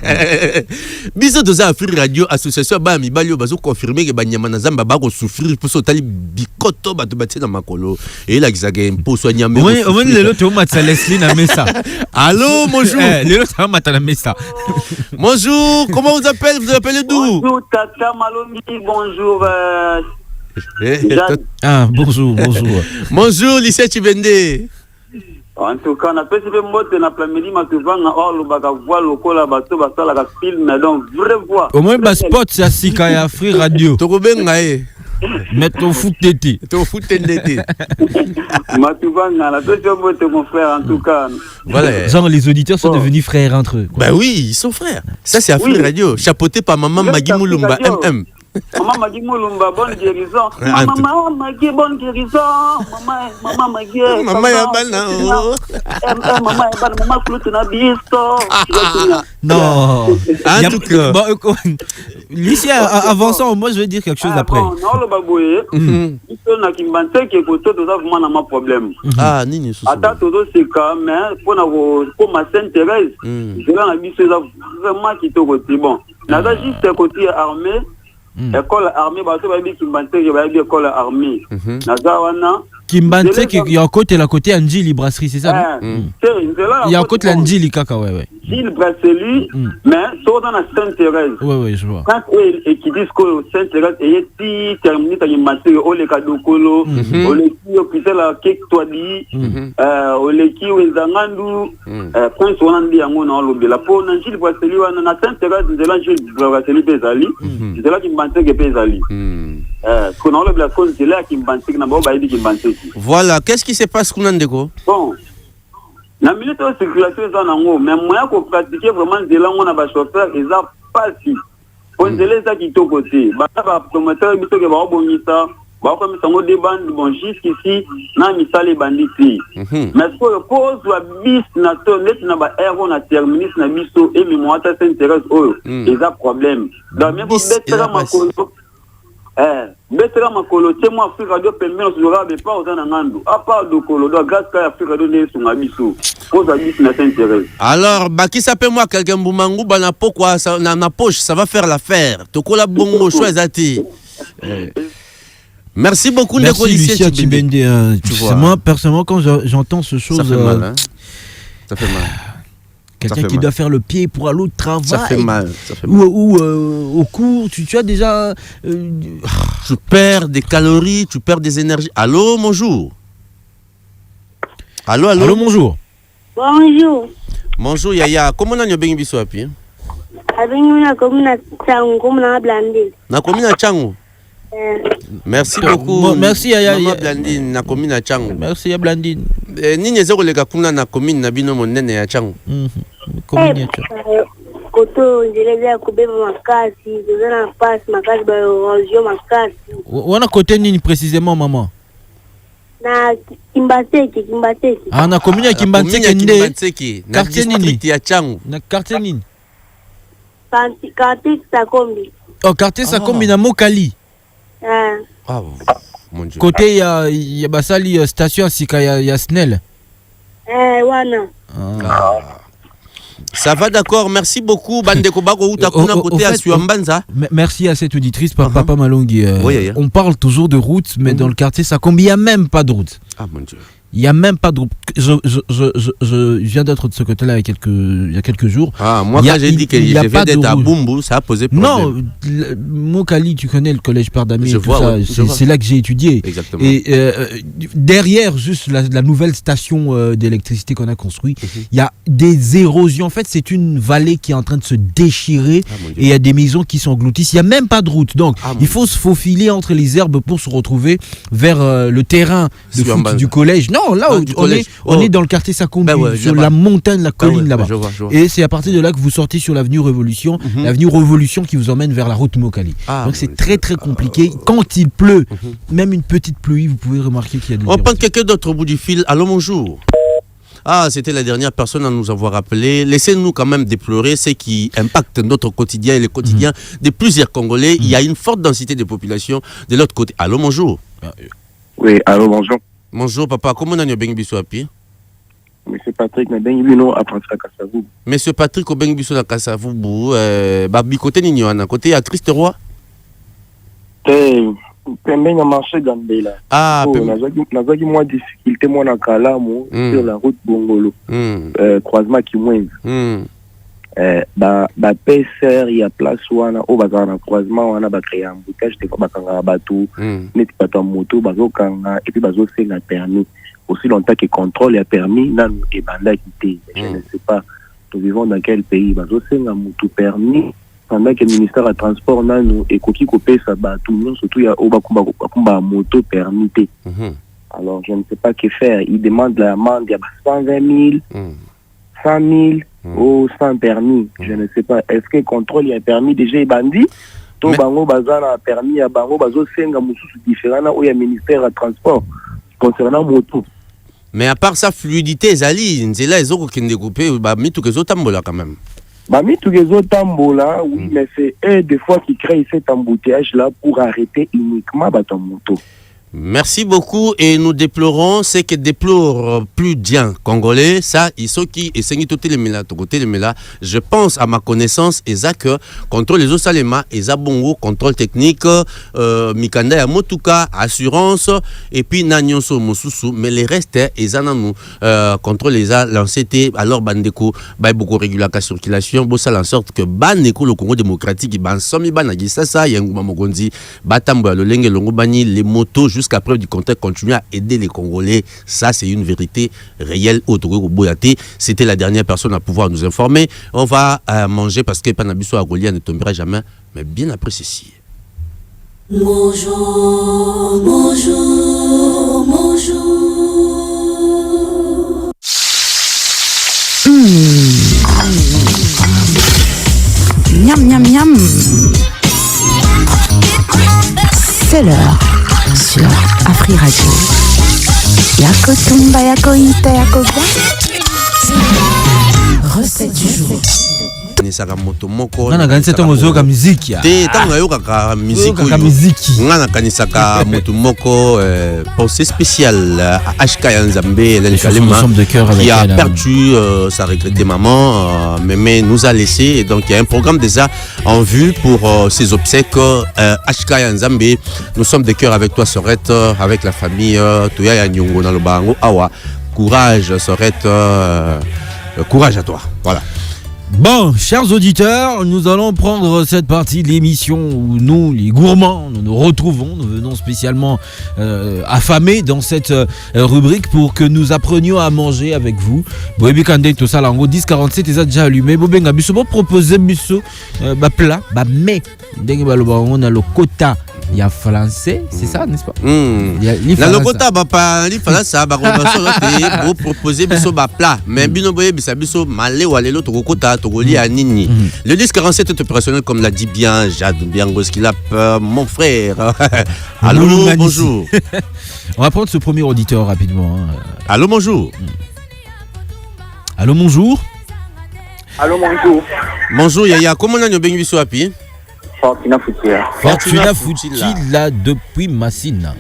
Bisous de Afrique Radio, association, Bami, Balio, Bazo, confirmé que Banyamana Zamba va souffrir pour sauter Bikoto, Batubati dans Makolo. Et là, ils ont pour soigner. Oui, on est là, tu as Leslie na messa. Allô, bonjour. Bonjour, comment vous appelez? Vous appelez d'où? Bonjour Tata Malongi, bonjour. Bonjour. Bonjour Lycée Chibende. En tout cas, on a fait ce mot de l'après-midi, Matuvanga, or le bagavois, le cola, bateau, la film, donc vraie voix. Au moins, le spot, c'est à Sikaya Free Radio. Tokobengae. Mais ton foot d'été. Matuvanga, la deuxième mot de mon frère, en tout cas. Voilà. Genre, les auditeurs sont devenus frères entre eux. Bah oui, ils sont frères. Ça, c'est Afrique Radio, chapeauté par maman Magui Moulumba, MM. Maman Magui Moulumba, bonne guérison. Maman Magui, bonne guérison. Maman Magui. Maman Yabana. Maman Yabana, maman Floutena Bisto. Non. En tout cas. Lycée, avançons, moi je vais dire quelque chose après. Non, le baboué. Il faut na kimbante qui écoute tout ça, vraiment n'a pas problème. Ah, nini sous. Attends, tout c'est quand même pour ma Sainte-Thérèse. Je l'ai habitué vraiment qui te côté bon. N'a pas juste côté armée. École armée, bateau baby kimbante qui va bien école armée. Nazawana. Kimbante qui est à côté la côté Anjili brasserie, c'est ça? Il y a à côté l'Anjili kaka ouais. Gilles Brasseli, mais sur dans la Sainte-Thérèse. Oui, je vois. Quand eux qui disent que Sainte-Thérèse est terminée par une matière, au Lekado Kolo, au Leki, au Kisela Kek Toadi, au Leki, au Zangandu, Prince Wanandi Amona, la peau, Gilles Brasseli, on a Sainte-Thérèse, c'est là Gilles Brasseli Pézali, c'est là qui me pensait que Pézali. Ce qu'on enlève la cause, c'est là qui me pensait que Nabaïdi qui me pensait. Voilà, qu'est-ce qui se passe, Kounandego? Bon. La militaire de circulation est en haut, mais moi, pour pratiquer vraiment des langues, on a des chauffeurs, ils n'ont pas si. On se laisse ça qui est au côté. Bah, promoteur, il faut que vous ayez ça. Bah, comme ça, on débat, bon, jusqu'ici, on a mis ça les bandits. Mais ce qu'on pose, la bis, n'a pas erreur, on a terminé, n'a biso, et mémoire, ça s'intéresse, ils ont problème. Donc, même pour mettre ma colo, Betera makolo temo Afrique Radio permet de se pas aux anangandu. À part de colo, grâce à Afrique Radio ne sont abisso. Aux abis n'a s'intéresse. Alors, bah qui s'appelle moi quelqu'un Boumangu, bah n'a pas quoi, ça na poche, ça va faire l'affaire. Toko la bongo choisati. Merci beaucoup de Lucia Tibende. Moi personnellement quand j'entends ce chose, ça fait mal, hein. Ça fait mal. Quelqu'un qui doit faire le pied pour aller au travail. Ça fait mal. Ou au cours, tu as déjà... Tu perds des calories, tu perds des énergies. Allô, bonjour. Allô, bonjour. Bonjour. Bonjour, Yaya. Comment on a bien biso api? Na commune Changu, comme na Blandine. Na commune Changu. Merci beaucoup. Merci Yaya. Blandine na commune Changu. Merci ya Blandine. Nini ezeko leka kuna na commune na bino monene ya Changu. Commune ya Changu. Koto njeleza kubeba makasi, zana pass makasi ba rozio makasi. Wana côté nini précisément maman? Na Kimbateki. Ah na commune ya Kimbateki nde. Quartier nini ya Changu? Na quartier nini? Quartier Sakombi. Oh quartier Sakombi na Mokali. Ah mon Dieu. Côté ya basali station sika ya Snell. Wana. Ça va d'accord, merci beaucoup Bandeko Bako utakuna côté à Suambanza. Merci à cette auditrice Papa Malongi. Oui. On parle toujours de route mais dans le quartier Sakombi il n'y a même pas de route. Ah mon Dieu. Il n'y a même pas de route. Je viens d'être de ce côté-là il y a quelques jours. Ah, moi quand j'ai dit que je viens d'être à Bumbu, ça a posé problème. Non, Mokali, tu connais le collège Père d'Ami, c'est là que j'ai étudié. Exactement. Et derrière juste la nouvelle station d'électricité qu'on a construite, il y a des érosions. En fait, c'est une vallée qui est en train de se déchirer et il y a des maisons qui s'engloutissent. Il n'y a même pas de route. Donc, il faut se faufiler entre les herbes pour se retrouver vers le terrain de foot du collège. Non, là, on est dans le quartier Sakombi, sur la montagne, la colline là-bas. Je vois. Et c'est à partir de là que vous sortez sur l'avenue Révolution, l'avenue Révolution qui vous emmène vers la route Mokali. Donc c'est très très compliqué. Quand il pleut, même une petite pluie, vous pouvez remarquer qu'il y a des... On prend quelqu'un d'autre au bout du fil. Allô, bonjour. Ah, c'était la dernière personne à nous avoir appelé. Laissez-nous quand même déplorer ce qui impacte notre quotidien et le quotidien de plusieurs Congolais. Il y a une forte densité de population de l'autre côté. Allô, bonjour. Oui, allô, bonjour. Bonjour papa, comment on a bien biso api? Monsieur Patrick na bien bino à François Kassavou. Monsieur Patrick au bien biso na Kassavou, babi côté nini wana côté à Christ Roi? Pembe na marché Gambela. Ah, nazaki moi difficulté moi na Kalamu sur la route Bongolo. Croisement Kimwenzi. Ba PCR il y a place wana o bazana croisement wana ba créer embouteillage te ba kanga bateau neti bato moto bazo kanga et puis bazo senga permis aussi longtemps que contrôle a permis nan et banda quitté. Je ne sais pas nous vivons dans quel pays bazo senga moto permis pendant que le ministère de transport nan et koki kopé ça ba tout monde surtout ya o ba kumba moto permis. Alors je ne sais pas que faire, il demande l'amende il y a 120 000 100 000 sans permis, je ne sais pas. Est-ce que le contrôle y a permis déjà bandit? Tout bango bazana a permis à bango bazo senga mususu différent où il y a ministère de transport concernant moto. Mais à part sa fluidité, Zali, nzela ezoko kende coupé, ba mitu kezo tambola quand même. Ba mitu kezo tambola, oui, mais c'est eux des fois qui créent cet embouteillage là pour arrêter uniquement bato moto. Merci beaucoup et nous déplorons ce que déplore plus d'un Congolais. Ça, ils sont qui et c'est tout les méla. Je pense à ma connaissance, Isaac, contrôle les Osalema, Isa Bongo, contrôle technique, Mikanda ya Motuka, assurance, et puis Nanyonso Mosusu, mais les restes, Isa Nanou, contrôle les a lancé, alors Bandeko, beaucoup régulation circulation, ça en sorte que Bandeko, le Congo démocratique, Ban Somi Banagisa, ça, Yanguma Mogondi, Batambo, le Lenge, Longobani, les motos, jusqu'à preuve du contraire, continuer à aider les Congolais. Ça, c'est une vérité réelle. C'était la dernière personne à pouvoir nous informer. On va manger parce que Panabiso Agolia ne tombera jamais, mais bien après ceci. Bonjour, bonjour, bonjour. Miam, miam, miam. C'est l'heure sur Afri Radio. Yako tumba, yako ita, yako ba. Recette du jour. Nisaka moto moko ngana kanisa to mozoka muziki ya te tanga yoka ka muziki ngana kanisaka moto moko pensée spéciale à HK Nzambe l'Enkalema qui a perdu sa regrettée maman mais nous a laissé et donc il y a un programme déjà en vue pour ses obsèques HK Nzambe. Nous sommes de cœur avec toi Sorette, avec la famille Toya ya Nyongo na Lobango awa. Courage Sorette, courage à toi. Voilà. Bon, chers auditeurs, nous allons prendre cette partie de l'émission où nous, les gourmands, nous nous retrouvons. Nous venons spécialement affamés dans cette rubrique pour que nous apprenions à manger avec vous. Boebi Kande, tout ça, là, en gros, 10-47, ils ont déjà allumé. Bobenga, biso, bon, proposer, biso, plat, mais, on a le quota. Il y a français, c'est ça, n'est-ce pas? Na lokota bapa li français ba ko vous proposer biso ba plat mais bino boye biso malé ou alelo to kokota to goli a nini. Le 10-47 est opérationnel comme l'a dit bien Jade Biango ce qu'il a mon frère. Allô, bonjour. On va prendre ce premier auditeur rapidement. Allô, bonjour. Allô, bonjour. Allô, bonjour. Bonjour Yaya, comment on a bengi biso api? Fortuna Foutila. Fortuna Foutila depuis Massina.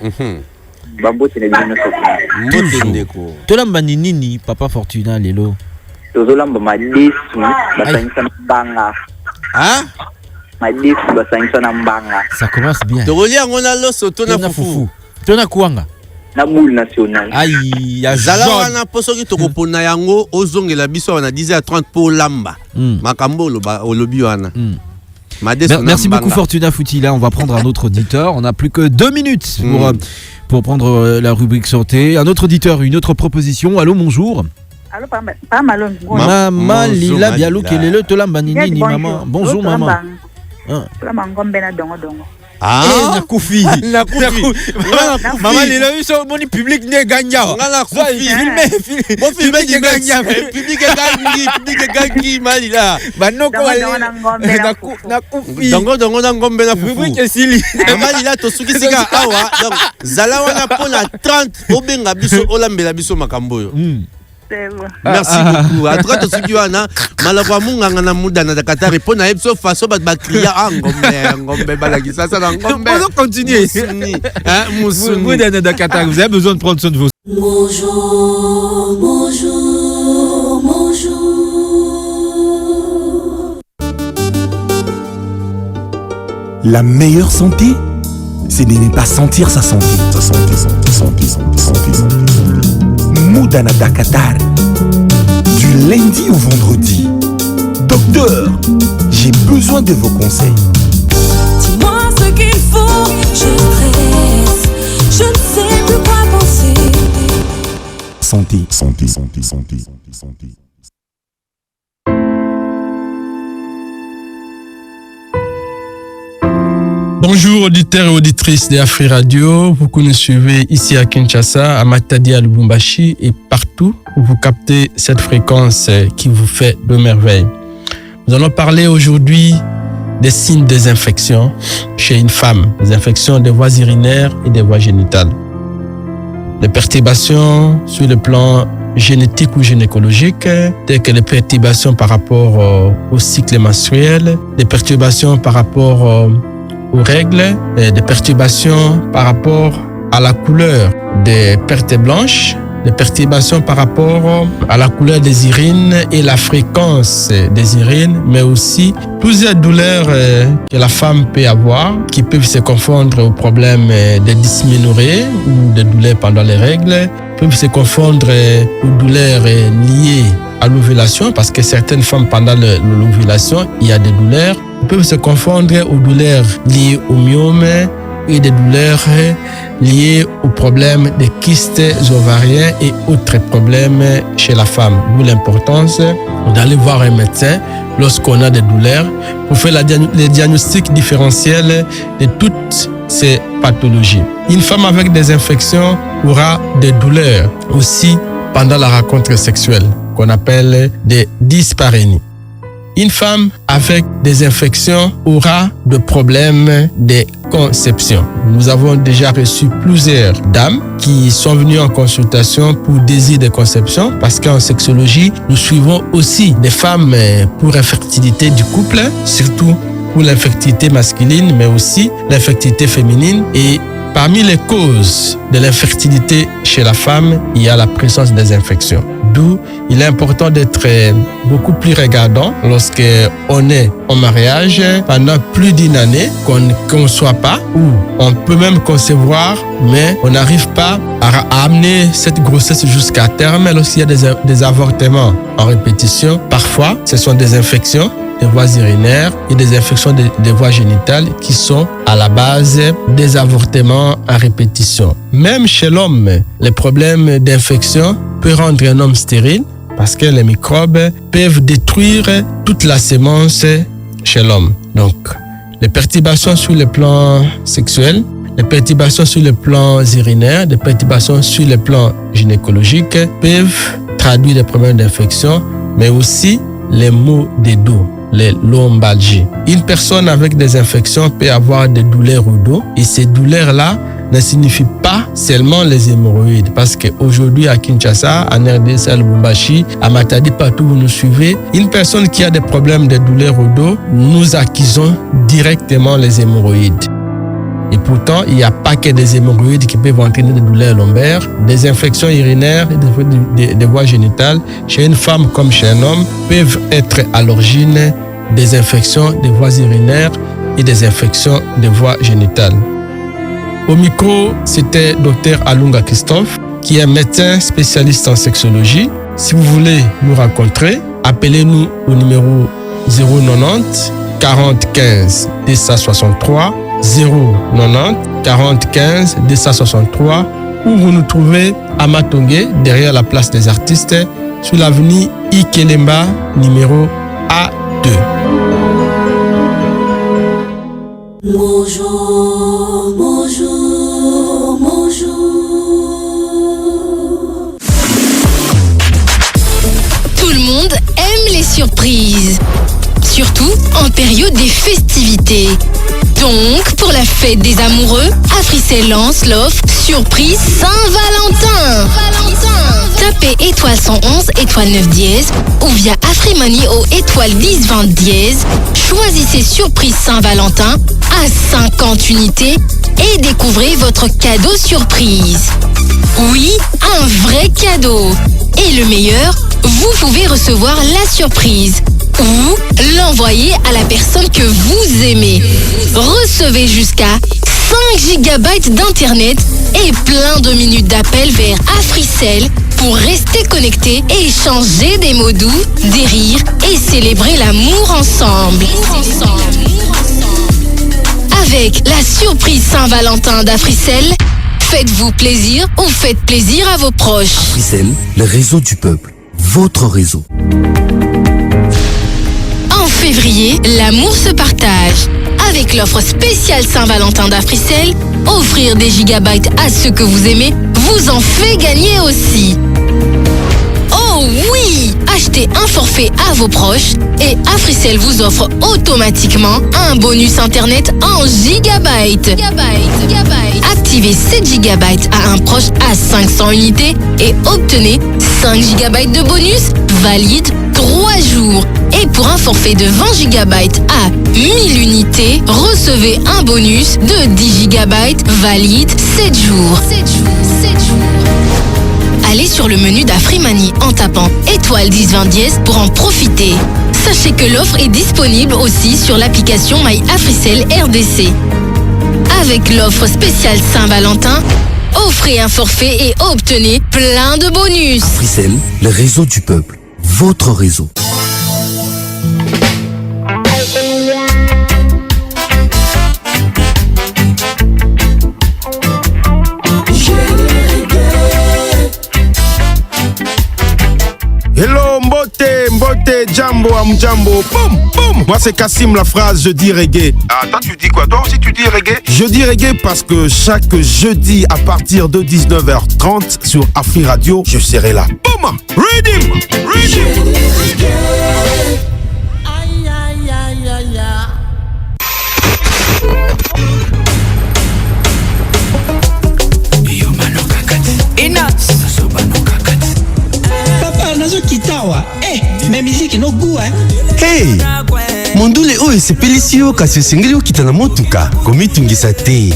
Bambo télévision Toujours. Tolamba nini papa Fortuna lelo. Tozolamba malisu basangisa mbanga. Hein? Malisu basangisa na mbanga. Ça commence bien. Tolia ngona loso tona fufu. Tona kuanga. Na boule nationale. Aïe, ya zala wana poso ki tokopona yango ozongela biso wana 10h30 po lamba. Makambo olobi wana. Merci beaucoup Fortuna Foutila. On va prendre un autre auditeur. On n'a plus que 2 minutes pour prendre la rubrique santé. Un autre auditeur, une autre proposition. Allô, bonjour. Allô, pas malon. Maman Lila Bialou Kelele Tolamba Nini maman. Bonjour maman. Ah, Nakoufi. Maman Lila eu son moni public ne gagna. Nakoufi. Bon film ne gagna. Public gangi malila. Banoko Nakoufi. Dongo na ngombe na fufu. Rubrique sili. Malila to suki sika awa. Donc zala wana pona 30 obenga biso olambela biso makambo. Merci beaucoup. À toi, tu as malakwa munganga na muda na Dakar répondre à epso façon ba kriya ngombe balagi ça ngombe. On continue. Vous na Dakar, vous avez besoin de prendre soin de vos. Bonjour, bonjour, bonjour. La meilleure santé, c'est de ne pas sentir sa santé. Moudana Dakatar, du lundi au vendredi. Docteur, j'ai besoin de vos conseils. Dis-moi ce qu'il faut, je stresse, je ne sais plus quoi penser. Santé. Bonjour auditeurs et auditrices de Afri Radio, vous nous suivez ici à Kinshasa, à Matadi, à Lubumbashi et partout où vous captez cette fréquence qui vous fait de merveilles. Nous allons parler aujourd'hui des signes des infections chez une femme, des infections des voies urinaires et des voies génitales. Les perturbations sur le plan génétique ou gynécologique, telles que les perturbations par rapport au cycle menstruel, des perturbations par rapport aux règles, des perturbations par rapport à la couleur des pertes blanches, des perturbations par rapport à la couleur des urines et la fréquence des urines, mais aussi plusieurs douleurs que la femme peut avoir qui peuvent se confondre aux problèmes de dysménorrhée ou de douleurs pendant les règles, peuvent se confondre aux douleurs liées à l'ovulation parce que certaines femmes pendant l'ovulation, il y a des douleurs, peuvent se confondre aux douleurs liées au myome et des douleurs liées aux problèmes des kystes ovariens et autres problèmes chez la femme. D'où l'importance d'aller voir un médecin lorsqu'on a des douleurs pour faire le diagnostic différentiel de toutes ces pathologies. Une femme avec des infections aura des douleurs aussi pendant la rencontre sexuelle qu'on appelle des dysparénies. Une femme avec des infections aura des problèmes de conception. Nous avons déjà reçu plusieurs dames qui sont venues en consultation pour désir de conception parce qu'en sexologie, nous suivons aussi des femmes pour infertilité du couple, surtout pour l'infertilité masculine, mais aussi l'infertilité féminine. Et parmi les causes de l'infertilité chez la femme, il y a la présence des infections. D'où il est important d'être beaucoup plus regardant lorsqu'on est en mariage pendant plus d'une année, qu'on ne conçoit pas, ou on peut même concevoir, mais on n'arrive pas à amener cette grossesse jusqu'à terme. Lorsqu'il y a des avortements en répétition, parfois ce sont des infections des voies urinaires et des infections des voies génitales qui sont à la base des avortements à répétition. Même chez l'homme, les problèmes d'infection peuvent rendre un homme stérile parce que les microbes peuvent détruire toute la sémence chez l'homme. Donc, les perturbations sur le plan sexuel, les perturbations sur le plan urinaire, les perturbations sur le plan gynécologique peuvent traduire des problèmes d'infection, mais aussi les maux de dos, les lombalgies. Une personne avec des infections peut avoir des douleurs au dos et ces douleurs-là ne signifient pas seulement les hémorroïdes parce qu'aujourd'hui à Kinshasa, à RDC, à Lubumbashi, à Matadi, partout où vous nous suivez, une personne qui a des problèmes de douleurs au dos, nous accusons directement les hémorroïdes. Et pourtant, il n'y a pas que des hémorroïdes qui peuvent entraîner des douleurs lombaires, des infections urinaires, des voies génitales, chez une femme comme chez un homme, peuvent être à l'origine des infections des voies urinaires et des infections des voies génitales. Au micro, c'était Dr Alunga Christophe, qui est médecin spécialiste en sexologie. Si vous voulez nous rencontrer, appelez-nous au numéro 090 40 15 263 090 40 15 263 ou vous nous trouvez à Matongé, derrière la place des artistes, sur l'avenue Ikelemba, numéro A2. Bonjour, bonjour, bonjour. Tout le monde aime les surprises, surtout en période des festivités. Donc, pour la fête des amoureux, Africell lance l'offre Surprise Saint-Valentin. Tapez étoile 111, étoile 9 dièse ou via Afrimoney au étoile 10 20 dièse. Choisissez Surprise Saint-Valentin à 50 unités et découvrez votre cadeau surprise. Oui, un vrai cadeau. Et le meilleur, vous pouvez recevoir la surprise ou l'envoyer à la personne que vous aimez. Recevez jusqu'à 5 GB d'internet et plein de minutes d'appel vers Africell pour rester connecté et échanger des mots doux, des rires et célébrer l'amour ensemble. Avec la surprise Saint-Valentin d'Africell, faites-vous plaisir ou faites plaisir à vos proches. Africell, le réseau du peuple, votre réseau. En février, l'amour se partage. Avec l'offre spéciale Saint-Valentin d'Africell, offrir des gigabytes à ceux que vous aimez vous en fait gagner aussi. Oh oui! Achetez un forfait à vos proches et Africell vous offre automatiquement un bonus internet en gigabytes. Activez 7 gigabytes à un proche à 500 unités et obtenez 5 GB de bonus, valide 3 jours. Et pour un forfait de 20 GB à 1000 unités, recevez un bonus de 10 GB, valide 7 jours. Allez sur le menu d'Afrimani en tapant étoile 1020 dièse pour en profiter. Sachez que l'offre est disponible aussi sur l'application My Africell RDC. Avec l'offre spéciale Saint-Valentin, offrez un forfait et obtenez plein de bonus. Africell, le réseau du peuple, votre réseau. Hello Mbote, Jambo, Amjambo, boum, boum. Moi c'est Kassim, la phrase je dis reggae. Ah, toi tu dis quoi? Toi aussi tu dis reggae? Je dis reggae parce que chaque jeudi à partir de 19h30 sur Afri Radio, je serai là. Boum, Redeem. Aïe, aïe, aïe, aïe, aïe. Papa, nazo kitawa. Mais musique no goût, hein. Hey! Mondule oyo esepelisi yo kasi osengeli okita na motuka komitungisa te.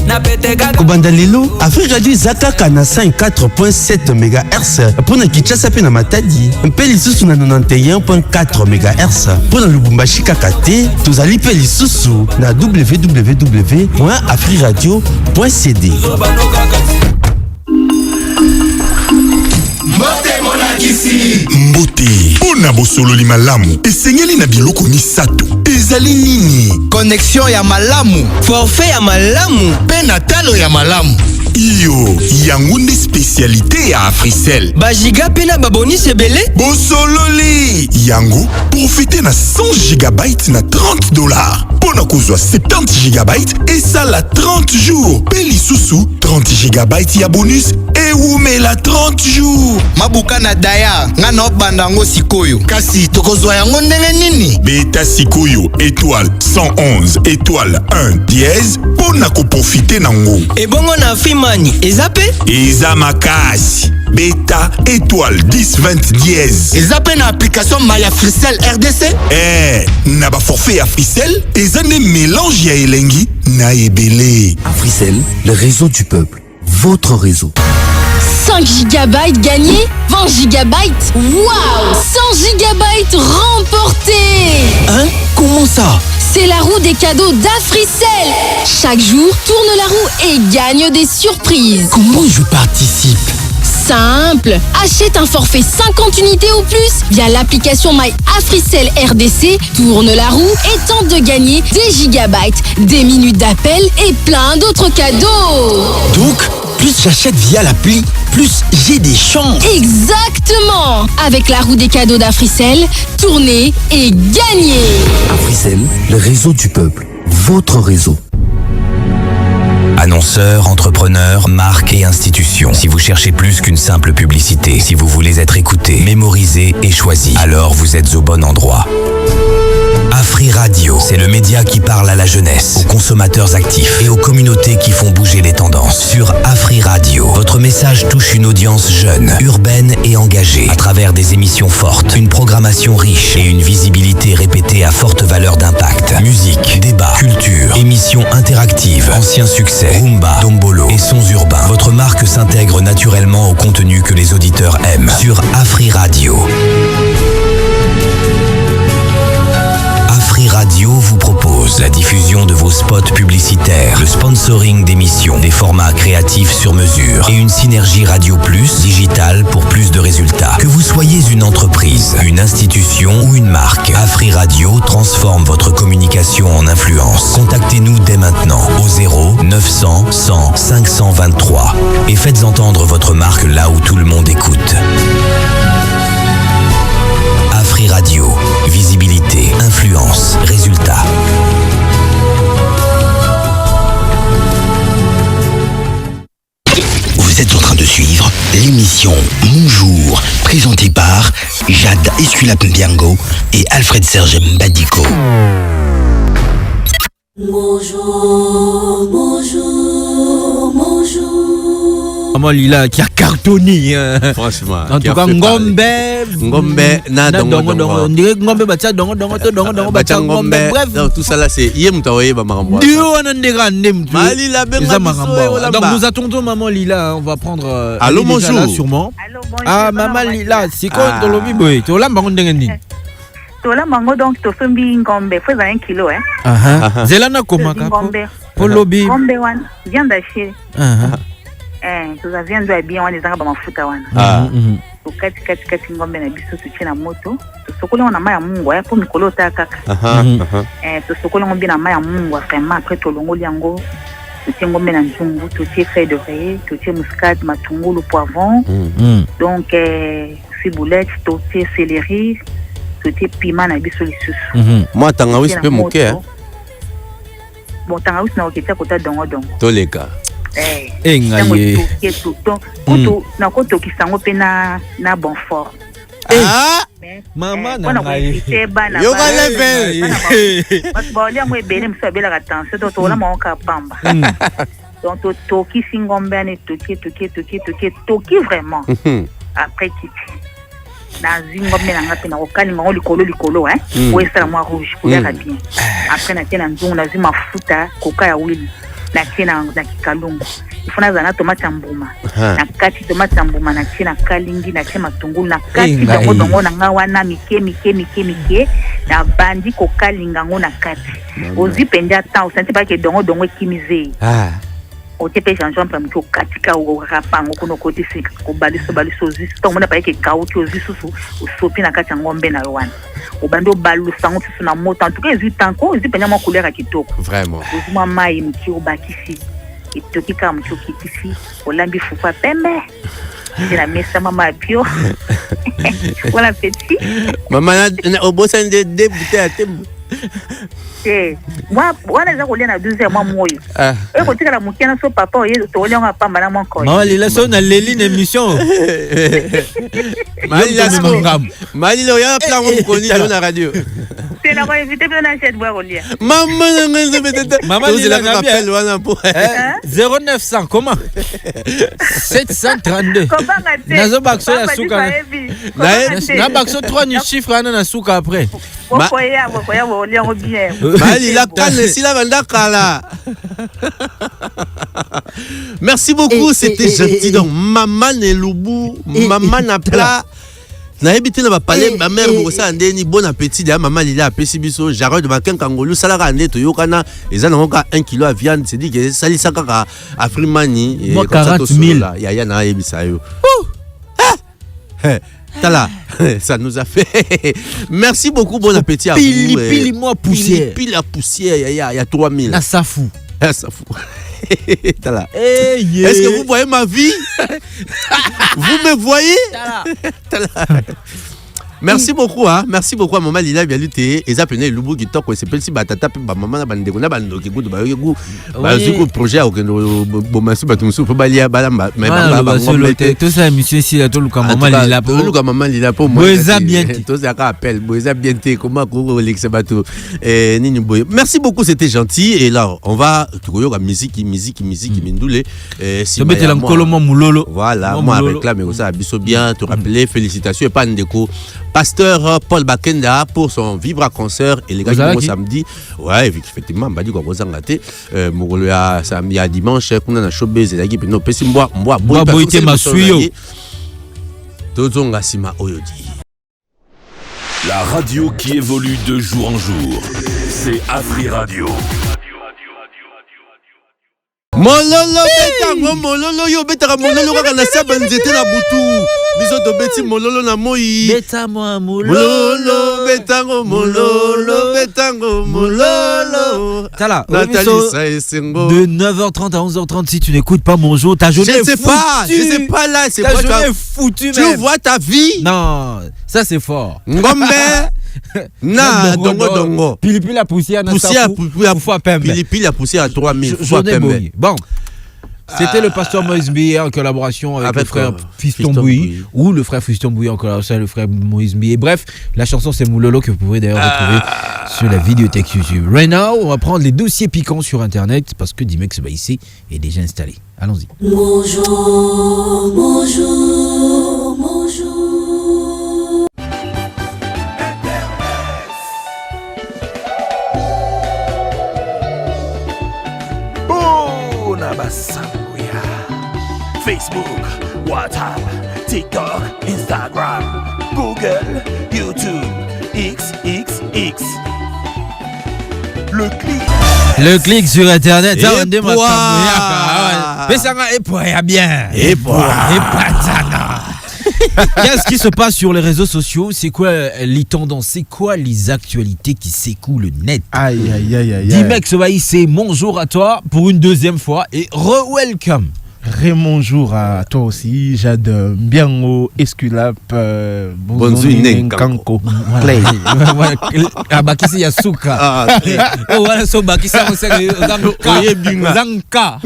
Kobanda lelo Afrique Radio eza kaka na 104.7 MHz mpona Kinshasa pe na Matadi, mpe lisusu na 91.4 MHz mpona Lubumbashi kaka te. Tozali mpe lisusu na www.afriradio.cd. Mbote mpona bosololi malamu esengeli na biloko misato. Ezali nini? Connexion ya malamu, forfait ya malamu, pe na talo ya malamu. Iyo yango nde spécialité ya Africell. Bajiga pe na babonisi ebele. Bosololi yango profite na 100 GB na $30 mpona kozwa 70 GB esala 30 jours pe lisusu 30 GB ya bonus ewumela 30 jours. Mabuka na daya nga na obandango sikoyo kasi tokozwa yango ndenge nini? Beta sikoyo étoile 111 étoile 1 dièse mpona koprofite nango. Ebongo na Afrimani eza pe? Eza makasi. Beta étoile 1020 dièse. Eza pe na application My Africell RDC? Na ba forfait Africell eza ne mélange ya elengi na ebele. Africell, le réseau du peuple, votre réseau. 5 GB gagnés, 20 GB. Waouh! 100 GB remportés. Hein? Comment ça? C'est la roue des cadeaux d'Africell. Chaque jour, tourne la roue et gagne des surprises. Comment je participe? Simple. Achète un forfait 50 unités ou plus via l'application My Africell RDC, tourne la roue et tente de gagner des gigabytes, des minutes d'appel et plein d'autres cadeaux. Donc, plus j'achète via l'appli, plus j'ai des chances. Exactement. Avec la roue des cadeaux d'Africell, tournez et gagnez. Africell, le réseau du peuple, votre réseau. Annonceurs, entrepreneurs, marques et institutions. Si vous cherchez plus qu'une simple publicité, si vous voulez être écouté, mémorisé et choisi, alors vous êtes au bon endroit. Afri Radio, c'est le média qui parle à la jeunesse, aux consommateurs actifs et aux communautés qui font bouger les tendances. Sur Afri Radio, votre message touche une audience jeune, urbaine et engagée, à travers des émissions fortes, une programmation riche et une visibilité répétée à forte valeur d'impact. Musique, débat, culture, émissions interactives, anciens succès, rumba, dombolo et sons urbains. Votre marque s'intègre naturellement au contenu que les auditeurs aiment. Sur Afri Radio. Afri Radio vous propose la diffusion de vos spots publicitaires, le sponsoring d'émissions, des formats créatifs sur mesure et une synergie Radio Plus digitale pour plus de résultats. Que vous soyez une entreprise, une institution ou une marque, Afri Radio transforme votre communication en influence. Contactez-nous dès maintenant au 0 900 100 523 et faites entendre votre marque là où tout le monde écoute. Afri Radio, visibilité, influence, résultat. Vous êtes en train de suivre l'émission Bonjour, présentée par Jade Esculap-Mbiango et Alfred Serge Mbadiko. Bonjour, bonjour, bonjour. Maman Lila qui a cartonné. Franchement. En tout cas, Ngombe, na dongo. On dirait Ngombe batia dongo batia Ngombe. Bref. Donc tout ça là c'est Yem Tawaye Bamarambo. Dieu on a des grands noms. Malila Benga. Donc nous attendons Maman Lila. On va prendre. Allô, bonjour. Là, sûrement. Allô, bonjour. Ah, Maman Lila, c'est quoi dans le biboy? Tu l'as bangon dengendi. Tola mango donc to sombi ngombe faut 1 kilo Zelana comment pour lobby ngombe wan viande hachée to za viande ya bien wana zanga ba mafuta wana to kati ngombe na biso to china moto to sokola wana maya mungu ya po mikolo ta kaka to sokola ngombe na maya mungu vraiment après to longoli yango to tie ngombe na nzungu to tie feuille d'oreiller to tie muscade matungulu poivron donc ciboulette to tie céleri te piment na biso lisusu. Moi tangawisi pe moke bon tangawisi na okita kota dongo toleka ngaye kuto na koto kisango pe na bon fort mama na ngaye yo ga level parce que oli amwe bele mso bela ka tension to tola mo ka pamba donc to ki singombe ne toki vraiment après kiti na zingo mena ngapi na okali ngo likolo wesa mwa rouge couleur bien après na tena nzungu na zima mafuta koka ya wili na tena na kikalungu ifuna zana tomate mbuma na kati tomate mbuma na tena kalingi na tena matungulu na kati dongo na ngawa na mike na bandi kokalinga ngo na kati ozipenda ta osanti ba ke dongo kimize o te pe chanson pa mko katika o rapango kuno koti sika ko baliso zisu to mona pa ke kauti o zisu o sopi na kati ngombe na yowana o bando balu sango tisu na moto en tout cas ezi tanko ezi penya mo couleur kitoko vraiment ezi mo mai mki o bakisi etoki ka mki kitisi o lambi fufa pembe na mesa mama pio voilà petit mama na obosa de bouteille à tembo moi wana za kolia na 12 mois moyo ko tikala mukiana so papa oye to olia nga pamba na monko mama lila so na leli na émission malila ya plan mo koni na radio c'est la va éviter bien na cette boire olia maman lila na appel wana pour 0900 comment 732 nazo bakso ya suka na bakso 3 ni chiffre ana na suka après merci beaucoup, c'était gentil. Donc, maman Nelubu, maman Napla. Na habité na parler ma mère bossa ndeni bon appétit de maman Lila apesi biso jarod de makin kangolu salaka nde to yokana ezana ngoka 1 kilo à viande c'est dit que sali saka afrimani et 40 000 ya na yebisa yo. Tala, ça nous a fait. Merci beaucoup, bon appétit à vous. Pile-moi poussière. Pile la poussière, il y a 3000. La safou. La safou. Tala. Est-ce que vous voyez ma vie? Vous me voyez? Tala. Merci beaucoup, hein. Merci beaucoup à maman Lila bien lutter. Et ça peine Lubu qui toque, c'est petit si batata pe maman na bande ko na bande ki gout ba yogu. Ba zuko projet au bo masu batumsu po balia balamba. Mais ba tout ça monsieur ici là tout le maman Lila pour le maman Lila pour moi. Boeza bien. Tout ça appelle Boeza bien comment ko Alex bateau. Nini boy. Merci beaucoup, c'était gentil et là on va tukoyo ka musique mindule si mettre la kolomo mulolo. Voilà, moi avec là mais ça biso bien te rappeler félicitations et pas ndeko Pasteur Paul Bakenda pour son Vibra concert et les gars qui samedi ouais effectivement m'a dit qu'on va ngate mongolo ya samedi ya dimanche kuna na showbiz et l'équipe no pesi mboa boite masuyo tozonga sima oyodi. La radio qui évolue de jour en jour, c'est Afri Radio. Mololo betango mololo yo betaka mololo kaka na saba nzete na butu biso to beti mololo na moi beta moi mololo betango mololo betango mololo. Tala Nathalie Saesengo de 9h30 à 11h30 si tu n'écoutes pas mon jour ta journée je sais pas là c'est ta journée foutu tu vois ta vie non ça c'est fort ngombe na dongo pilipili la poussière na poussière pembe pilipili la poussière à 3000 fois pembe. Bon C'était le pasteur Moïse Mbié en collaboration avec le frère Fiston Bouilly, ou le frère Fiston Bouilly en collaboration avec le frère Moïse Mbié. Bref, la chanson c'est Moulolo que vous pouvez d'ailleurs retrouver sur la vidéothèque YouTube. Right now, on va prendre les dossiers piquants sur Internet parce que Dimex Baïsé est déjà installé. Allons-y. Bonjour, bonjour, bonjour. Oh, Nabasambuya. Facebook, WhatsApp, TikTok, Instagram, Google, YouTube, XXX. Le clic. Le clic sur Internet, ça on demande bien. Qu'est-ce qui se passe sur les réseaux sociaux? C'est quoi les tendances? C'est quoi les actualités qui s'écoulent net? Aïe. Dimex Baïsé, bonjour à toi pour une deuxième fois et re-welcome. Bonjour à toi aussi, Jade Mbiango, Esculap, Bonjour Nkanko, Clay. Ah, Bakisi Yasuka. Oh, voilà, so Bakisi Zanka.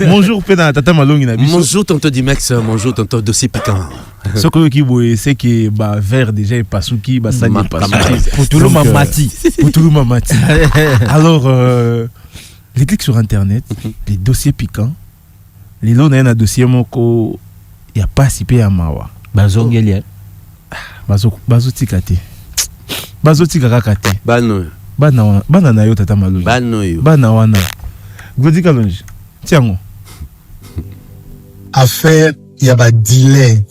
Bonjour, Pena, Tata Malongi Nabiso. Bonjour, tonton Dimex, bonjour, tonton Dossier Piquant. Ce que qui boit, c'est que vert déjà est pas souki, ça n'est pas souki. Pour tout le monde, Mati. Alors, les clics sur Internet, les dossiers piquants. Les lots d'un dossier moko il y a pas si peu à mawa bazongelia bazotikate bazotikakate bano bana na yo tata malongi bana wana godi kalonji tiango affaire ya ba dealer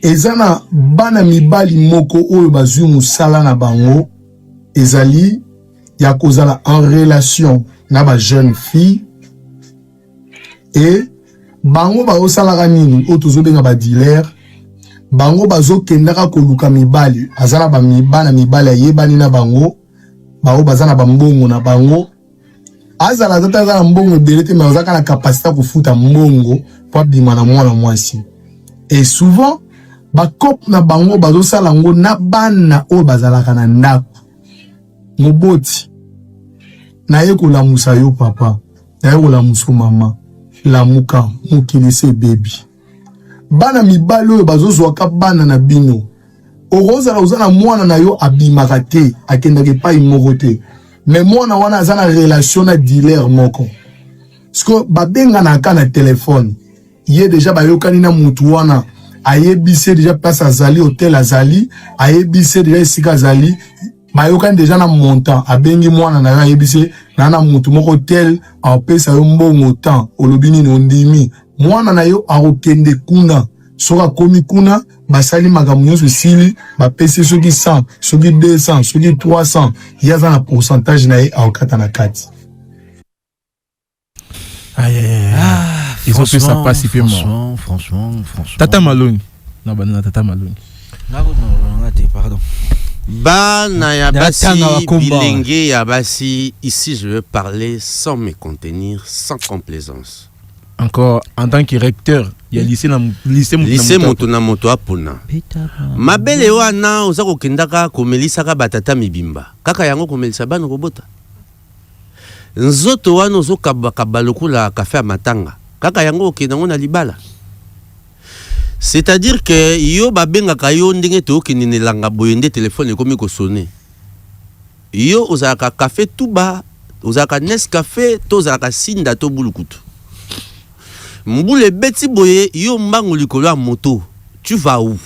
ezana bana mibali moko oyo bazwi musala na bango ezali ya kozala en relation na ba jeune fille et bango baosalaka nini oyo tozobenga ba dealer bango bazokendaka koluka mibali azala ba bana mibali ayebani na bango bao bazana ba mbongo na bango azala tata azala mbongo ebele te mais ozaka na capacité kofuta mbongo po abima na mwana mwasi et souvent bakop na bango bazosala ngo na bana oyo bazalaka na ndako moboti na ye kolamusa yo papa na ye kolamusa mama lamuka mokilise baby bana mibali oyo bazozwaka bana na bino okozala ozala mwana na yo abimaka te akendaka epai moko te mais mwana wana aza na relation na dealer moko siko babenganaka na telefone ye deja bayokani na mutu wana ayebise deja place azali hotel azali ayebise deja esika azali bayokani deja na montant abengi mwana na yo ayebise na mutu moko tel apesa yo mbongo temps olobi nini ondimi mwana na yo akokende kuna soka komi kuna basali makambo nyonso esili bapesi soki 100 soki 200 soki 300 ye aza na pourcentage na ye akokata na kati. Ils ont fait ça pacifiquement. Franchement. Tata Malongi. Non, banana Tata Malongi. Pardon. Bana Yabasi, Bilenge Yabasi, ici je veux parler sans me contenir, sans complaisance. Encore en tant que recteur, il y a lycée Motona Moto Apuna. Mabele wana ozako kendaka komelisaka batata mibimba. Kaka yango komelisa bana robota. Nzoto wana ozokabaka balokula café matanga. Kaka yango okendango na libala. C'est-à-dire que yo babengaka yo ndenge to okendene langa boyende téléphone ekomi ko sonner. Yo ozaka café tuba, ozaka Nescafé, to ozaka sinda to bulukutu. Mboule beti boye yo mbango likolo ya moto. Tu vas où?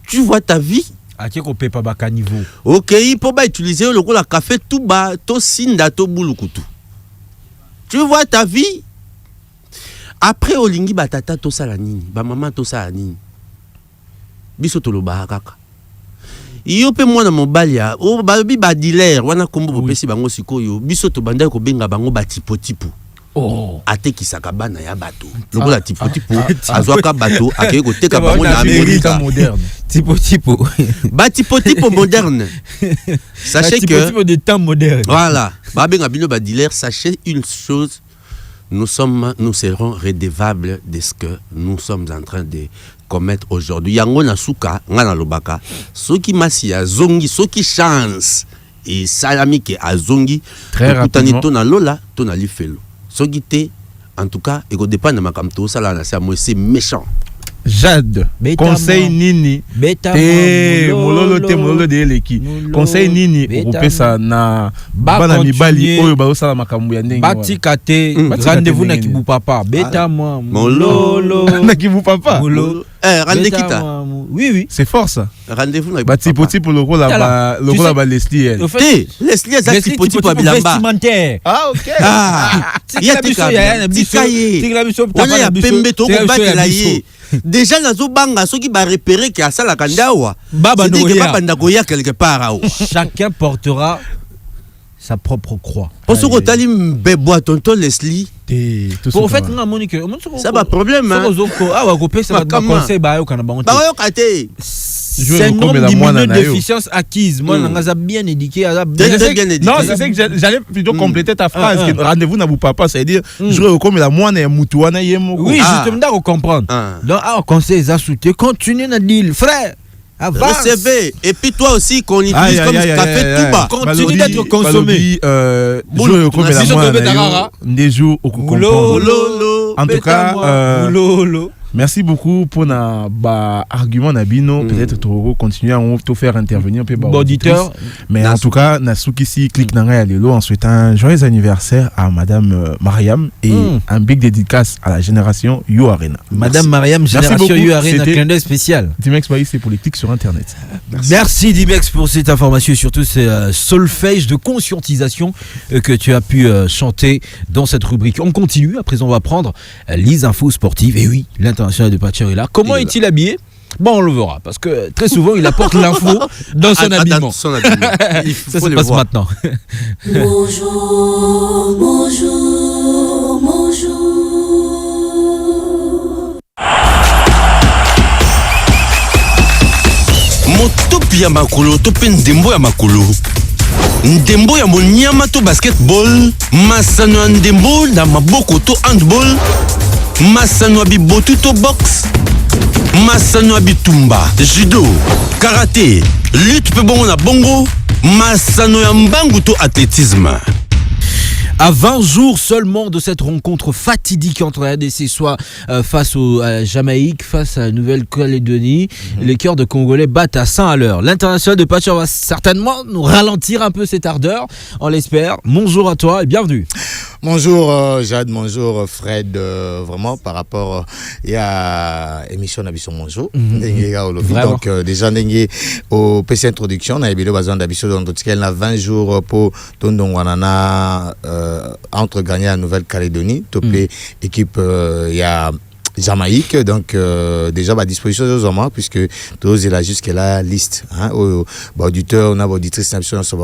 Tu vois ta vie? Akiko pepa baka niveau. OK, po ba utiliser le la café tuba, to sinda to bulukutu. Tu vois ta vie? Après olingi batata to sala nini, ba maman to sala nini. Biso to lo ba kaka. Yo pe mwana mobali ya, o ba bi ba dealer wana kombo bopesi bango sikoyo, biso to banda ko benga bango ba tipo. Oh, ate kisaka bana ya bato. Loko la tipo azwaka bato akeye ko teka bango na Amerika moderne. Tipo. Ba tipo moderne. Sachez que tipo de temps moderne. Voilà, ba benga bino ba dealer, sachez une chose. Nous serons redevables de ce que nous sommes en train de commettre aujourd'hui. Yango na suka, ngana lobaka, soki masiya zongi, soki chance, et salami ke azongi très rapidement to na lola to na lifelo soki te en tout cas et ko dépend de makamto sala na c'est méchant. Jade, conseil nini mololo te mololo de eleki conseil nini okupe ça na bana mibali oyo bazosala makambo ya ndenge batika te rendez-vous na kibu papa beta moi mololo na kibu papa rendez kita oui c'est fort ça rendez-vous na batipoti pour le rôle là Leslie Leslie za tipoti pour bilamba ah OK ya biso on ya pembe to ko batela ye déjà nazo banga soki ba repérer que asala kandawa baba ndagoya quelque part. Chacun portera sa propre croix. Pour ce que tali mbebo tonton Leslie pour fait nga Monique ça va problème hein ah wa kopé ça va conseil ba yo kana bango ba yo kate c'est une déficience acquise. Moi, on a bien éduqué. Non, c'est ça que j'allais plutôt compléter ta phrase. Rendez-vous na papa, c'est-à-dire, je recommande la moine et moutouana yemo. Oui, justement, d'accord, comprendre. Donc, conseil, ça soutient, continue na deal, frère. Recevez. Et puis toi aussi, qu'on y puisse comme café tout bas. Continue d'être consommé. Je recommande la moine des jours au comprendre. En tout cas, merci beaucoup pour notre argument Nabino. Peut-être tu continuer à te faire intervenir peu auditeur. Mais en tout cas, Nasuki si clique dans Lelo en souhaitant un joyeux anniversaire à Madame Mariam et un big dédicace à la génération You Arena. Madame Mariam, génération You Arena, clin d'œil spécial. Dimex Baïs, c'est politique sur Internet. Merci Dimex pour cette information et surtout ces solfèges de conscientisation que tu as pu chanter dans cette rubrique. On continue. À présent, on va prendre les infos sportives. Et oui, l'international de Patcher est là. Comment est-il habillé? Bon, on le verra, parce que très souvent, il apporte l'info dans son habillement. Ça se passe maintenant. Bonjour, bonjour, bonjour. Motopi ya makolo, tope ndembo ya makolo. Ndembo ya monyama to basketball, masano ya ndembo na maboko to handball, masano ya bibotu to box, masano ya bitumba, judo, karaté, lutte pe bongo na bongo, masano ya mbangu to athlétisme. À 20 jours seulement de cette rencontre fatidique entre la RDC, soit face au Jamaïque, face à la Nouvelle-Calédonie, les cœurs de Congolais battent à 100 à l'heure. L'international de Patcher va certainement nous ralentir un peu cette ardeur, on l'espère. Bonjour à toi et bienvenue. Bonjour Jade, bonjour Fred, vraiment par rapport à l'émission d'Abisso Bonjour. Donc déjà au PC Introduction, on a eu besoin d'Abisso dans a 20 jours pour Tondongwanana entre gagner la Nouvelle-Calédonie, topé équipe il y a Jamaïque, donc déjà à disposition de Zoma, puisque tous il a jusqu'à la liste, hein, auditeur, on a auditrice nationale sur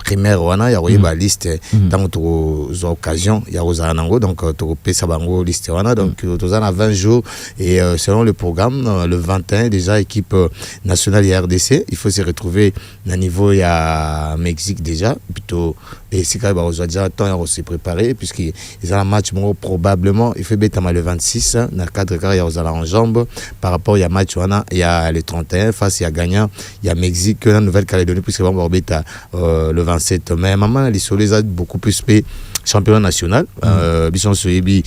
primaire wana ya royeba liste dans to occasion ya rozanango donc to pesa bango liste wana donc to a 20 jours et selon le programme le 21 déjà équipe nationale ya RDC il faut se retrouver à niveau ya Mexique déjà plutôt et si quand ba déjà temps ya se préparer puisqu'il y a un match probablement il fait betama le 26 dans cadre carrière aux en jambes par rapport ya match wana il y a le 31 face à gagnant il y a Mexique la Nouvelle-Calédonie puisque va beta le 27 mai maman les soleils beaucoup plus championnat national bison soyebi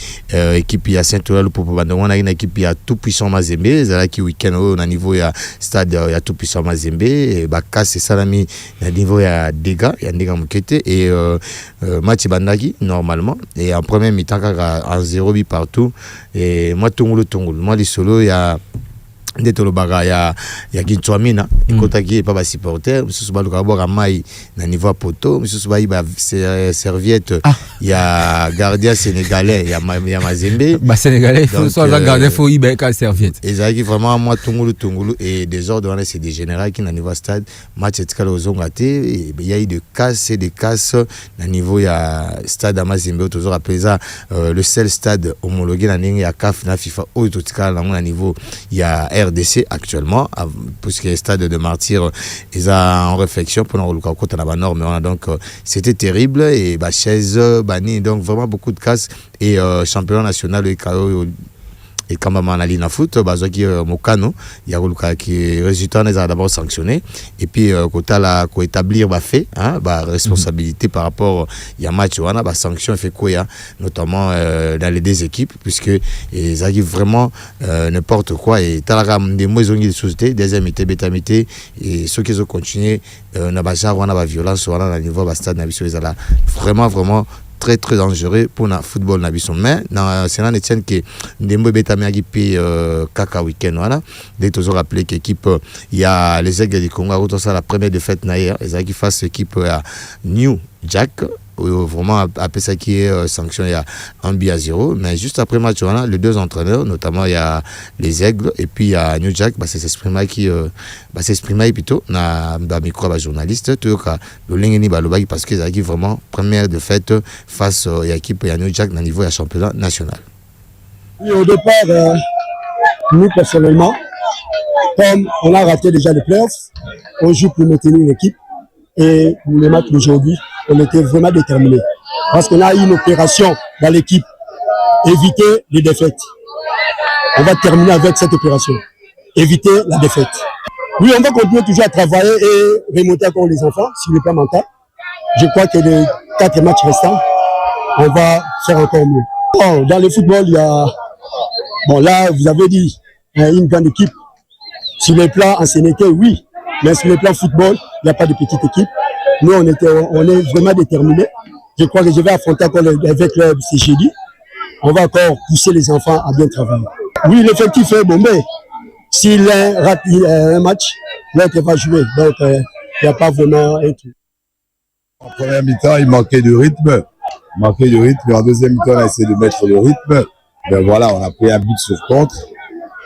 équipe ya Saint-Oral pour on a une équipe ya tout puissant Mazembe zala qui week-end au niveau ya stade ya tout puissant Mazembe et baka c'est salami na niveau ya dégâts ya ndega mukete et match bandaki normalement et en première mi-temps en 0 partout et moi tongolo moi les solo ya ndetolo baga ya Gintwamina ekotaki pa ba supporter mususu ba luka boka mai na niveau poto mususu ba iba serviette ya gardien sénégalais ya Mazembe ba sénégalais faut soit gardien faut iba ka serviette ezaki vraiment moi tungulu et des ordres on c'est des généraux qui na niveau stade match etikala ozongate il y a eu de casse na niveau ya stade Mazembe toujours appelé ça le seul stade homologué na ndenge ya CAF na FIFA au totikala na niveau ya RDC actuellement puisque le stade de Martyr est en réflexion pour nous côté la norme donc c'était terrible et bah chaise bani donc vraiment beaucoup de casse et championnat national et quand même en alina foot bazo qui mokano ya koluka qui résultat on d'abord sanctionné et puis kota la ko établir ba fait hein ba responsabilité par rapport ya match wana ba sanction fait quoi ya notamment dans les deux équipes puisque ils arrivent vraiment n'importe quoi et talaka des moisons de société deuxième été bétamité et ceux qui ont continué na ba genre wana ba violence wana na niveau ba stade na biso ezala vraiment très très dangereux pour le football na biso mais c'est là Etienne que ndembo betamiaki puis kaka week-end voilà dès que tu rappelé qu'équipe il y a les Aigles du Congo autour ça la première défaite naïa ils qui face équipe à New Jack vraiment après ça qui est sanction il y a 1-0 mais juste après match voilà les deux entraîneurs notamment il y a les Aigles et puis il y a New Jack c'est s'exprimer qui s'exprimer plutôt na micro ba journaliste tout cas le lingeni balobaki parce qu'ils a qui vraiment première défaite face à l'équipe de New Jack au niveau du championnat national. Oui, au départ, nous personnellement, comme on a raté déjà les playoffs, on joue pour maintenir l'équipe et pour le match d'aujourd'hui, on était vraiment déterminés. Parce qu'on a eu une opération dans l'équipe, éviter les défaites. On va terminer avec cette opération, éviter la défaite. Oui, on va continuer toujours à travailler et remonter encore les enfants sur le plan mental. Je crois que les 4 matchs restants, on va faire encore mieux. Bon, dans le football, il y a... Bon, là, vous avez dit, une grande équipe. Sur le plan ancienneté, oui. Mais sur le plan football, il n'y a pas de petite équipe. Nous, on est vraiment déterminés. Je crois que je vais affronter encore avec le CGD. On va encore pousser les enfants à bien travailler. Oui, l'effectif est bon, mais s'il rate un match, l'autre va jouer. Donc, il n'y a pas vraiment un truc. En première mi-temps, il manquait de rythme. Mais en deuxième mi-temps, on a essayé de mettre le rythme. Mais voilà, on a pris un but sur contre.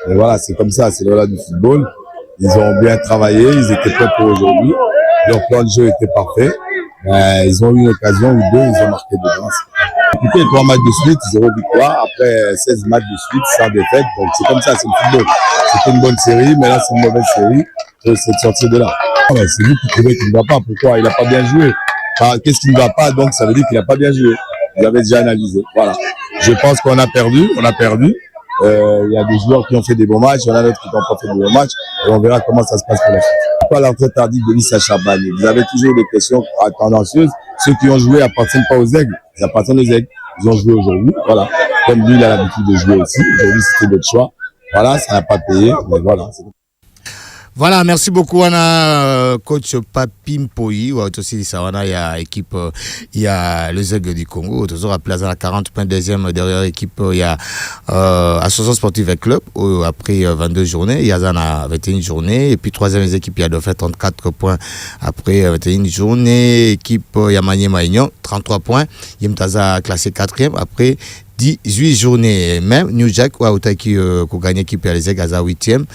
Et voilà, c'est comme ça, c'est là du football. Ils ont bien travaillé, ils étaient prêts pour aujourd'hui. Leur plan de jeu était parfait. Ils ont eu une occasion ou deux, ils ont marqué dedans. Écoutez, 3 matchs de suite, 0 victoire. Après 16 matchs de suite, sans défaite. Donc c'est comme ça, c'est le football. C'était une bonne série, mais là c'est une mauvaise série. C'est de sortir de là. C'est vous qui trouvez qu'il ne va pas. Pourquoi? Il n'a pas bien joué. Qu'est-ce qui ne va pas? Donc ça veut dire qu'il n'a pas bien joué. Vous avez déjà analysé. Voilà. Je pense qu'on a perdu. Il y a des joueurs qui ont fait des bons matchs, il y en a d'autres qui n'ont pas fait de bons matchs, et on verra comment ça se passe pour la suite. Pas l'entrée tardive de Lissa Chabani. Vous avez toujours des questions tendancieuses. Ceux qui ont joué n'appartiennent pas aux Aigles, ils appartiennent aux Aigles. Ils ont joué aujourd'hui, voilà. Comme lui, il a l'habitude de jouer aussi. Aujourd'hui, c'était notre choix. Voilà, ça n'a pas payé, mais voilà. Voilà, merci beaucoup, Anna, coach Papi Mpoyi, ou aussi, ça, il y a équipe, il y a les Aigles du Congo, toujours à Plaza, à 40 points, deuxième, derrière équipe, il y a, Association Sportive et Club, après 22 journées, il y a Zana 21 journées, et puis troisième équipe, il y a fait 34 points après 21 journées, équipe, il y a Maniema Maignan, 33 points, Yemtaza classé 4e, après 18 journées, même New Jack qui a gagné qui perd les Aigles à 8e,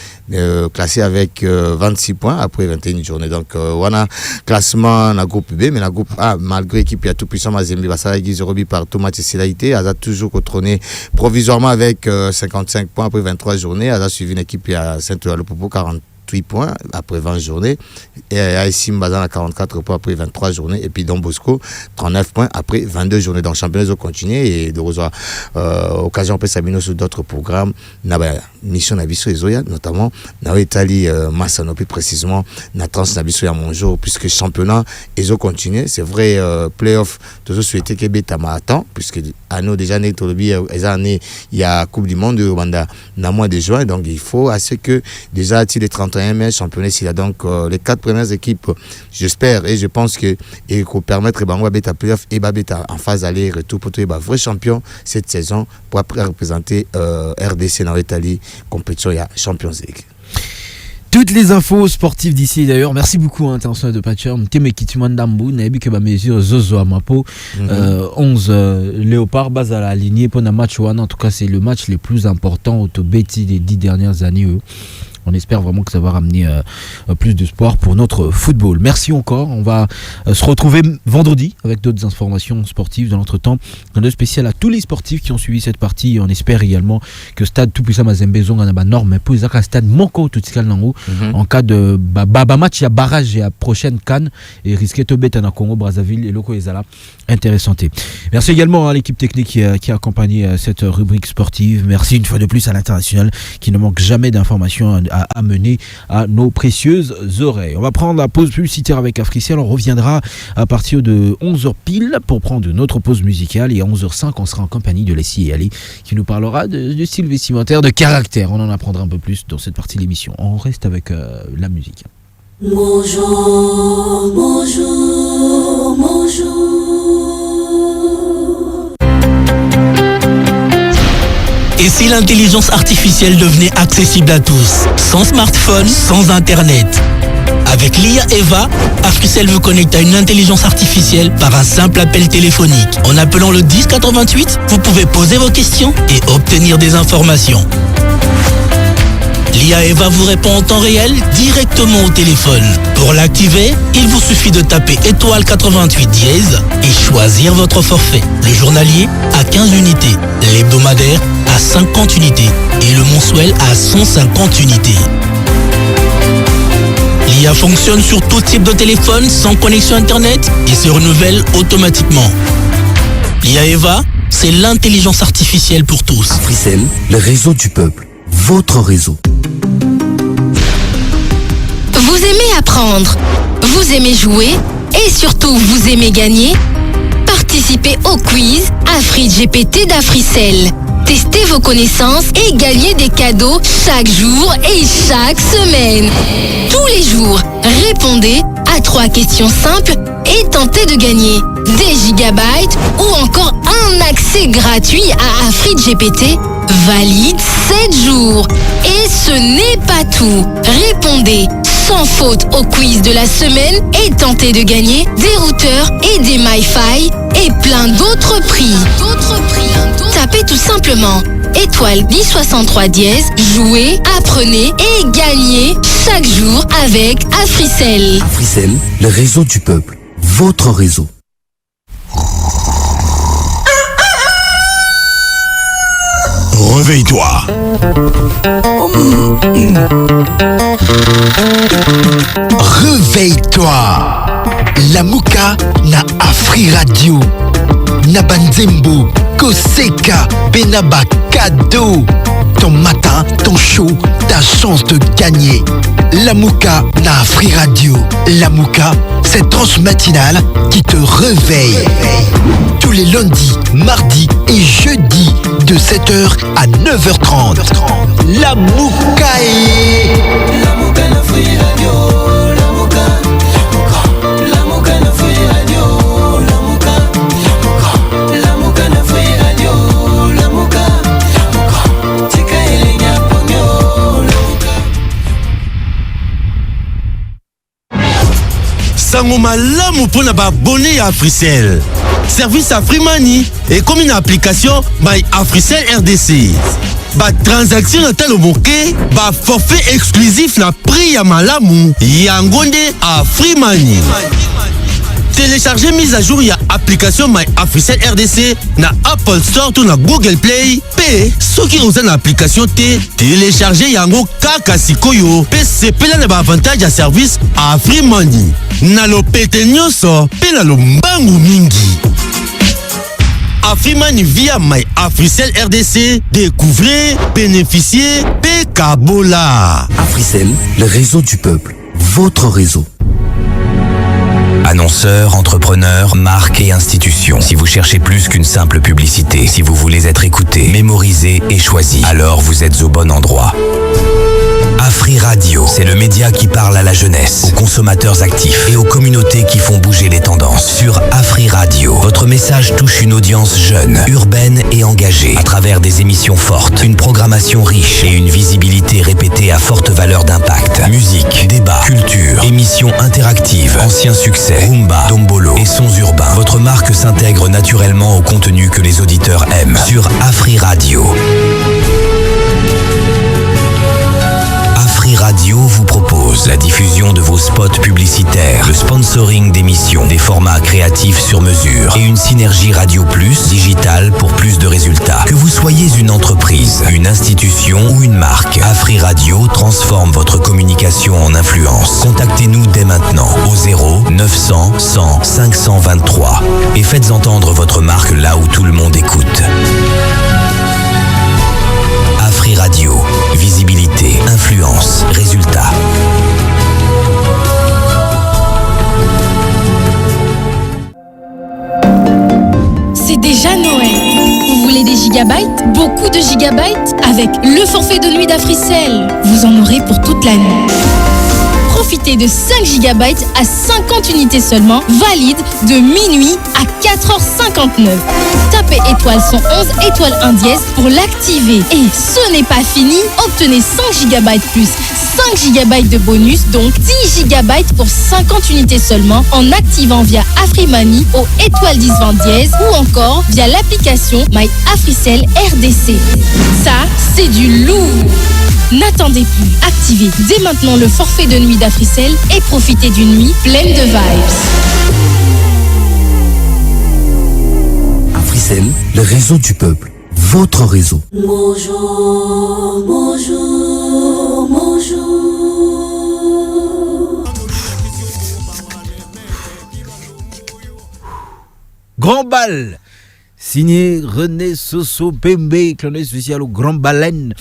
classé avec 26 points après 21 journées. Donc, on a classement dans le groupe B, mais dans le groupe A, malgré qu'il y a tout puissant, Mazembe, Bassara, Guizorobi par tout match et Silaïté, elle a toujours contrôlé provisoirement avec 55 points après 23 journées. Elle a suivi une équipe qui a Saint-Ouen-le-Popo, 48 points après 20 journées, et Aïssim Bazan à 44 points après 23 journées, et puis Don Bosco 39 points après 22 journées. Donc championnat continué et de revoir occasion peut s'abonner sur d'autres programmes na mission na biso ezoya notamment na Italie Massano plus précisément na trans na biso ya monjo puisque championnat ezo continué. C'est vrai playoff toujours souhaité que betama attend puisque à nous déjà né tolobi il y a Coupe du monde au Rwanda na mois de juin, donc il faut à ce que déjà les 31 mai championnat s'il y a donc les 4 premières équipes, j'espère et je pense que et qu'on permettre Bangwa beta playoff et Babeta en phase aller retour pour trouver vrai champion cette saison pour après représenter RDC dans l'Italie compétition il y a Champions League. Toutes les infos sportives d'ici d'ailleurs. Merci beaucoup international de Patcher. Teme Kitumandambu nabi que ba mesure Zozo Amapo 11 Léopard base à la lignée pour un match one. En tout cas, c'est le match le plus important au Tobeti des 10 dernières années. On espère vraiment que ça va ramener plus d'espoir pour notre football. Merci encore. On va se retrouver vendredi avec d'autres informations sportives. Dans l'entretemps, un œil spécial à tous les sportifs qui ont suivi cette partie. On espère également que Stade tout-puissant Mazembe Zonga n'a pas norme, mais pour les Stade Moko tout en cas de match, il y a barrage et à prochaine Cannes et risqué de bête en Congo, Brazzaville et Loco Ezala. Intéressanté. Merci également à l'équipe technique qui a accompagné cette rubrique sportive. Merci une fois de plus à l'international qui ne manque jamais d'informations à amener à nos précieuses oreilles. On va prendre la pause publicitaire avec Africell. On reviendra à partir de 11h pile pour prendre notre pause musicale et à 11h05 on sera en compagnie de Leslie et Ali qui nous parlera de style vestimentaire, de caractère. On en apprendra un peu plus dans cette partie de l'émission. On reste avec la musique. Bonjour, bonjour, bonjour. Et si l'intelligence artificielle devenait accessible à tous, sans smartphone, sans internet? Avec l'IA Eva, Africell vous connecte à une intelligence artificielle par un simple appel téléphonique. En appelant le 1088, vous pouvez poser vos questions et obtenir des informations. L'IA Eva vous répond en temps réel directement au téléphone. Pour l'activer, il vous suffit de taper étoile 88 dièse et choisir votre forfait. Le journalier à 15 unités, l'hebdomadaire à 50 unités et le mensuel à 150 unités. L'IA fonctionne sur tout type de téléphone sans connexion internet et se renouvelle automatiquement. L'IA Eva, c'est l'intelligence artificielle pour tous. Africell, le réseau du peuple, votre réseau. Vous aimez apprendre, vous aimez jouer et surtout vous aimez gagner? Participez au quiz AfriGPT d'Africell. Testez vos connaissances et gagnez des cadeaux chaque jour et chaque semaine. Tous les jours, répondez à 3 questions simples et tentez de gagner des gigabytes ou encore un accès gratuit à AfriGPT valide 7 jours. Et ce n'est pas tout. Répondez sans faute au quiz de la semaine et tentez de gagner des routeurs et des MiFi et plein d'autres prix. Tapez tout simplement étoile 1063 dièse, jouez, apprenez et gagnez chaque jour avec Africell. Africell, le réseau du peuple, votre réseau. Réveille-toi. Réveille-toi. La Mouka na Afri Radio. Na Banzembo, Koseka, Benaba, cadeau. Ton matin, ton show, ta chance de gagner. La Mouka na Afri Radio. La Mouka, cette tranche matinale qui te réveille. Tous les lundis, mardis et jeudis de 7h à 9h30. La Mouka est... La Mouka na Afri Radio. La Mouka. La Mouka na Afri Radio. La Mouka. La Mouka na Afri Radio. La Mouka. Tika elenya ponyo. La Mouka. Sango malamu pona ba abonné à Africell. Service Afrimani et comme une application by Africell RDC. Ba transaction na talo moke, ba forfait exclusif na prix ya malamu yangonde Afrimani. Téléchargez mise à jour ya application My Africell RDC na Apple Store ou na Google Play. P soki oza na application te, téléchargez yango kaka sikoyo. P sepela na ba avantage ya service Afrimani. Na lopete nyonso, pe na lombangu mingi. Afrimani via My Africell RDC, découvrez, bénéficiez, Pekabola. Africell, le réseau du peuple, votre réseau. Annonceurs, entrepreneurs, marques et institutions. Si vous cherchez plus qu'une simple publicité, si vous voulez être écouté, mémorisé et choisi, alors vous êtes au bon endroit. Afri Radio, c'est le média qui parle à la jeunesse, aux consommateurs actifs et aux communautés qui font bouger les tendances. Sur Afri Radio, votre message touche une audience jeune, urbaine et engagée, à travers des émissions fortes, une programmation riche et une visibilité répétée à forte valeur d'impact. Musique, débat, culture, émissions interactives, anciens succès, rumba, dombolo et sons urbains. Votre marque s'intègre naturellement au contenu que les auditeurs aiment. Sur Afri Radio. Radio vous propose la diffusion de vos spots publicitaires, le sponsoring d'émissions, des formats créatifs sur mesure et une synergie Radio Plus digitale pour plus de résultats. Que vous soyez une entreprise, une institution ou une marque, Afri Radio transforme votre communication en influence. Contactez-nous dès maintenant au 0 900 100 523 et faites entendre votre marque là où tout le monde écoute. Afri Radio, visibilité, influence, résultat. C'est déjà Noël. Vous voulez des gigabytes? Beaucoup de gigabytes? Avec le forfait de nuit d'Africell, vous en aurez pour toute la nuit. Profitez de 5 GB à 50 unités seulement, valide de minuit à 4h59. Tapez étoile 111, étoile 1 dièse pour l'activer. Et ce n'est pas fini, obtenez 5 GB plus 5 GB de bonus, donc 10 GB pour 50 unités seulement en activant via Afrimani au étoile 1020 dièse ou encore via l'application My Africell RDC. Ça, c'est du lourd. N'attendez plus, activez dès maintenant le forfait de nuit d'Africell et profitez d'une nuit pleine de vibes. Africell, le réseau du peuple, votre réseau. Bonjour, bonjour, bonjour. Grand bal, signé René Soso Pembe, clin d'œil spécial au Grand Baleine.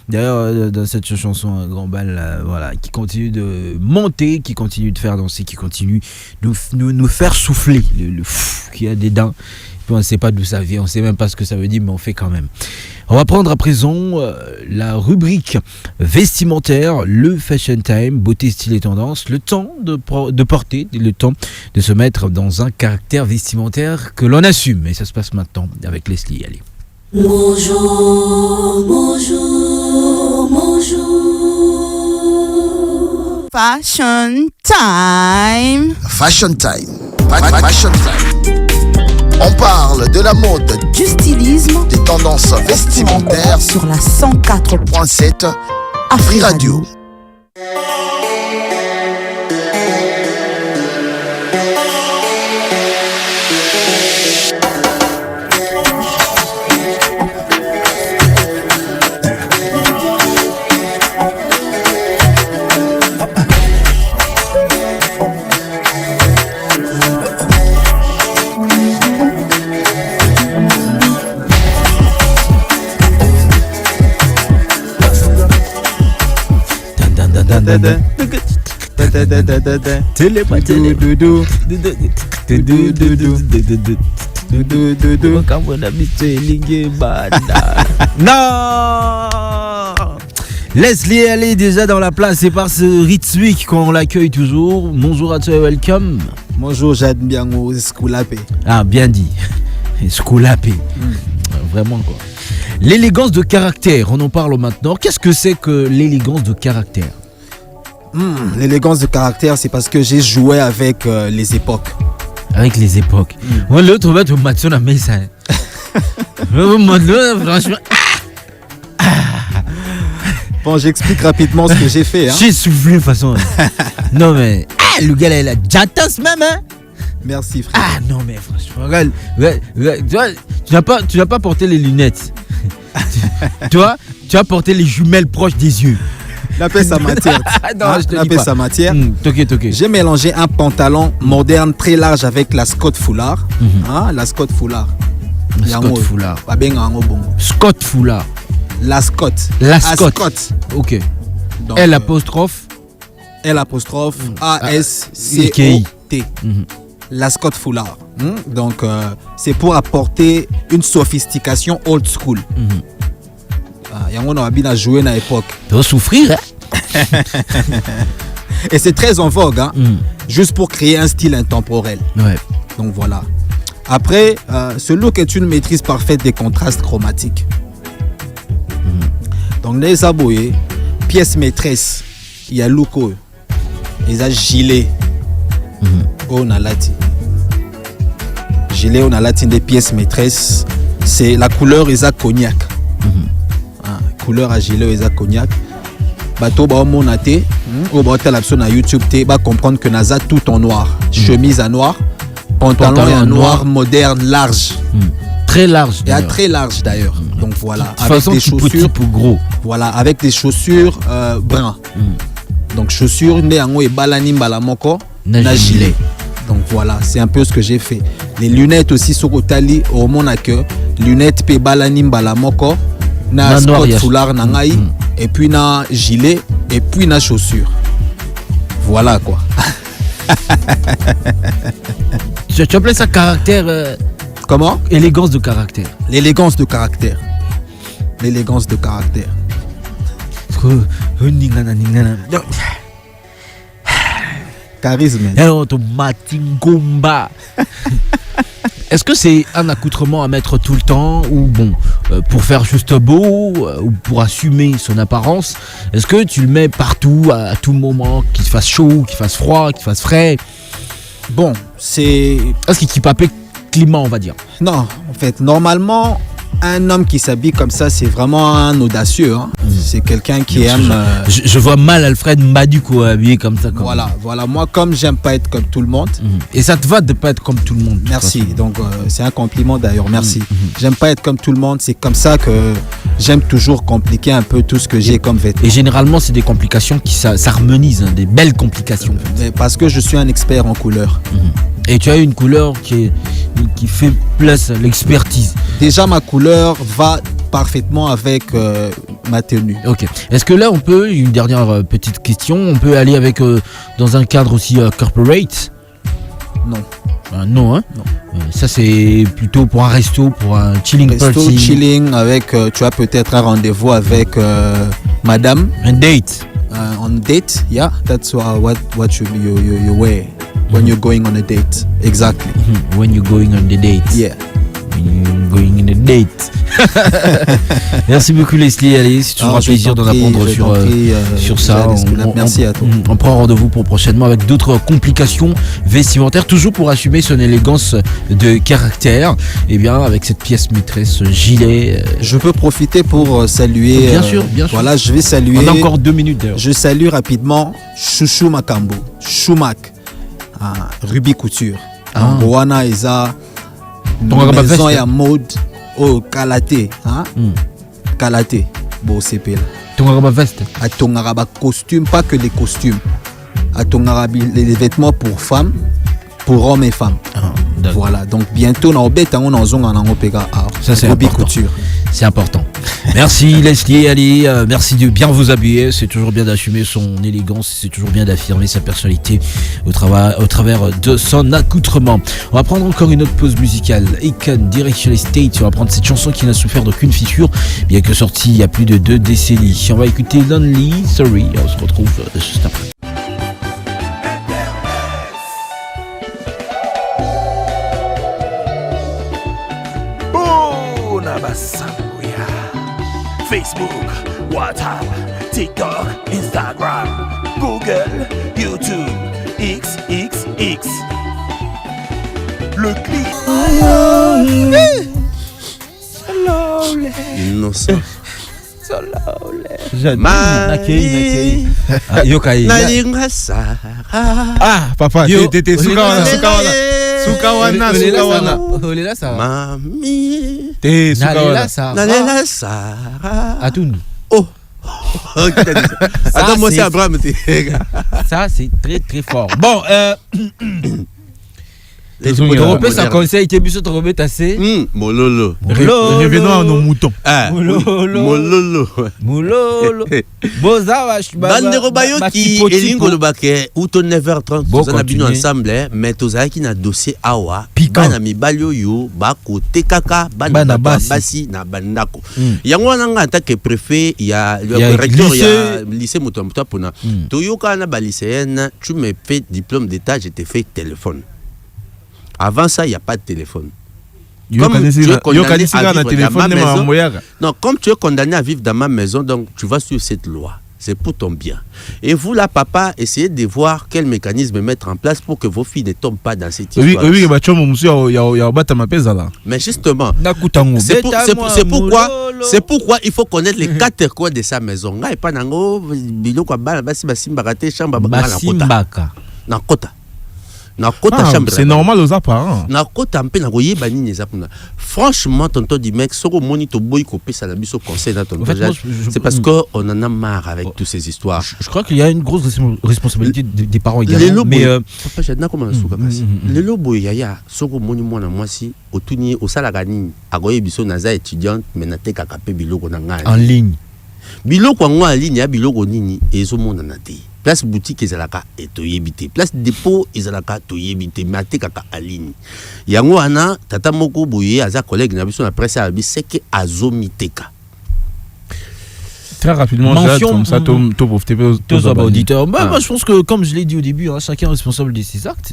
D'ailleurs, dans cette chanson, Grand Bal, voilà, qui continue de monter, qui continue de faire danser, qui continue de nous faire souffler, le fou qui a des dents. Puis on ne sait pas d'où ça vient, on ne sait même pas ce que ça veut dire, mais on fait quand même. On va prendre à présent la rubrique vestimentaire, le Fashion Time, beauté, style et tendance, le temps de porter, le temps de se mettre dans un caractère vestimentaire que l'on assume. Et ça se passe maintenant avec Leslie. Allez. Bonjour, bonjour, bonjour. Fashion Time. Fashion Time. Fashion Time. On parle de la mode, du stylisme, des tendances vestimentaires sur la 104.7 Afri Radio. Non, Leslie, elle est déjà dans la place. C'est par ce Ritzwick qu'on l'accueille toujours. Bonjour à toi, welcome. Bonjour, Jade Mbiango, Skoulapé. Ah, bien dit. Skoulapé. Vraiment quoi. L'élégance de caractère, on en parle maintenant. Qu'est-ce que c'est que l'élégance de caractère? L'élégance de caractère, c'est parce que j'ai joué avec les époques. Avec les époques. L'autre va te mettre la mesa. Franchement. Bon, j'explique rapidement ce que j'ai fait. Hein. J'ai soufflé de toute façon. Non mais, le gars là, il a jatas même. Hein. Merci frère. Ah non mais franchement, regarde, tu n'as pas porté les lunettes. Toi, tu as porté les jumelles proches des yeux. La paix sa matière. Non, je te dis pas. Sa matière. Toqué. J'ai mélangé un pantalon moderne très large avec la Scott foulard. La Scott foulard. Scott foulard. Scott foulard. La Scott. La Scott. Ok. Donc, L apostrophe. L apostrophe A-S-C-O-T. La Scott foulard. Donc, c'est pour apporter une sophistication old school. On a bien joué à l'époque. Tu vas souffrir, hein? Et c'est très en vogue, hein? Juste pour créer un style intemporel. Ouais. Donc voilà. Après, ce look est une maîtrise parfaite des contrastes chromatiques. Donc, les aboués, pièce maîtresse, il y a look, il y a gilet. On a lati. Gilet, on a lati des pièces maîtresses. C'est la couleur, il y a cognac. Couleur à gilet, il y a cognac. bato ba mona te o ba tala sur na YouTube te ba comprendre que naza tout en noir, chemise en noir, pantalon en noir moderne large. Très large. Et très large d'ailleurs. Donc voilà, de avec des chaussures pour gros. Voilà, avec des chaussures brun. Donc chaussures ne yango e balani mbala moko na gilet. Donc voilà, c'est un peu ce que j'ai fait. Les lunettes aussi sur Otali au monde que lunettes pe balani mbala moko na sport foulard na ngai et puis na gilet et puis na chaussures. Voilà quoi. Tu appelles ça caractère comment? Élégance de caractère. L'élégance de caractère. L'élégance de caractère. Charisme. Est-ce que c'est un accoutrement à mettre tout le temps ou bon, pour faire juste beau ou pour assumer son apparence? Est-ce que tu le mets partout, à tout moment, qu'il fasse chaud, qu'il fasse froid, qu'il fasse frais? Bon, c'est... Est-ce qu'il peut appeler climat, on va dire? Non, en fait, normalement, un homme qui s'habille comme ça, c'est vraiment un audacieux. Hein. C'est quelqu'un qui aime... Je vois mal Alfred Maduko habillé comme ça. Voilà. Moi, comme j'aime pas être comme tout le monde... Et ça te va de pas être comme tout le monde? Merci. Donc, c'est un compliment d'ailleurs. Merci. J'aime pas être comme tout le monde. C'est comme ça que j'aime toujours compliquer un peu tout ce que j'ai comme vêtements. Et généralement, c'est des complications qui s'harmonisent, des belles complications. Parce que je suis un expert en couleurs. Et tu as une couleur qui fait place à l'expertise. Déjà, ma couleur va parfaitement avec ma tenue. Ok. Est-ce que là, on peut, une dernière petite question, on peut aller avec dans un cadre aussi corporate? Non. Non, hein? Non. Ça, c'est plutôt pour un resto, pour un chilling party. Chilling avec, tu as peut-être un rendez-vous avec madame. Un date. On date, yeah. That's what you wear. When you're going on a date. Exactly. When you're going on the date. Yeah. When you're going on a date. Merci beaucoup Leslie. Allez, c'est toujours un plaisir d'en apprendre sur ça. Merci à toi. On prend rendez-vous pour prochainement avec d'autres complications vestimentaires, toujours pour assumer son élégance de caractère. Et bien avec cette pièce maîtresse, gilet. Je peux profiter pour saluer. Bien sûr. Voilà, je vais saluer. On a encore 2 minutes d'ailleurs. Je salue rapidement Chouchou Makambo, Choumac, Ruby Couture. Wana Eza, maison ya mode au Kalate, Kalate, bon c'est là. Tongara veste. À Tongara costume, pas que les costumes. À Tongara les vêtements pour femmes, pour hommes et femmes. Voilà, donc bientôt on bête on en zone en opéra. Ça c'est Ruby Couture. C'est important. Merci Leslie, Ali, merci de bien vous habiller. C'est toujours bien d'assumer son élégance, c'est toujours bien d'affirmer sa personnalité au travers de son accoutrement. On va prendre encore une autre pause musicale. Akon, direction les States. On va prendre cette chanson qui n'a souffert d'aucune fissure, bien que sortie il y a plus de 2 décennies. On va écouter Lonely, Sorry. On se retrouve juste après. Facebook, WhatsApp, TikTok, Instagram, Google, YouTube, XXX. Le clip. Innocent. Ah, papa, t'étais Sukawana. Mami. T'es Sukawana. Atoun. Oh. Attends, moi c'est Abraham. Ça, c'est très très fort. Bon, Européen, ça conseille, tu as vu ce Robert assez. Mololo. Revenons à nos moutons. Mololo. Mololo. Bozavash. Bandero Bayoki, Elingo le Baké, ou ton 9h30, nous en abîmons ensemble, mais tous qui n'a dossier Awa, Banami Balio Yo, Bako, Tekaka, Banabasi, na Bandako. Yango nanga attaque préfet, il y a le recteur, il y a lycée Moutomta Pona. Toyoka na lycéenne, tu me fais diplôme d'état, je te fais téléphone. Avant ça, il n'y a pas de téléphone. Comme tu es condamné à vivre dans ma maison, non, comme tu es condamné à vivre dans ma maison, donc tu vas suivre cette loi. c'est pour ton bien. Et vous, là, papa, essayez de voir quel mécanisme mettre en place pour que vos filles ne tombent pas dans cette histoire. Oui, mais justement, c'est pourquoi il faut connaître les 4 coins de sa maison. C'est normal aux apparents. Franchement, tonton dit mec, c'est parce qu'on en a marre avec toutes ces histoires. Je crois qu'il y a une grosse responsabilité des parents également. Mais papa, j'ai comment le lobo yaya soko moni mwana mwasi otuni osala nini agoye biso naza étudiante mais naté kakape biloko na ngai en ligne. Biloko ngo en ligne ya biloko nini ezo mona na te. Place boutique ezalaka etoyebite. Place dépôt ezalaka toyebite mais até kaka en ligne. Yango ana tata moko boye aza collègue na biso na presse a bi seke azomiteka. Très rapidement, comme ça, tous auditeurs. Moi, je pense que, comme je l'ai dit au début, hein, chacun est responsable de ses actes.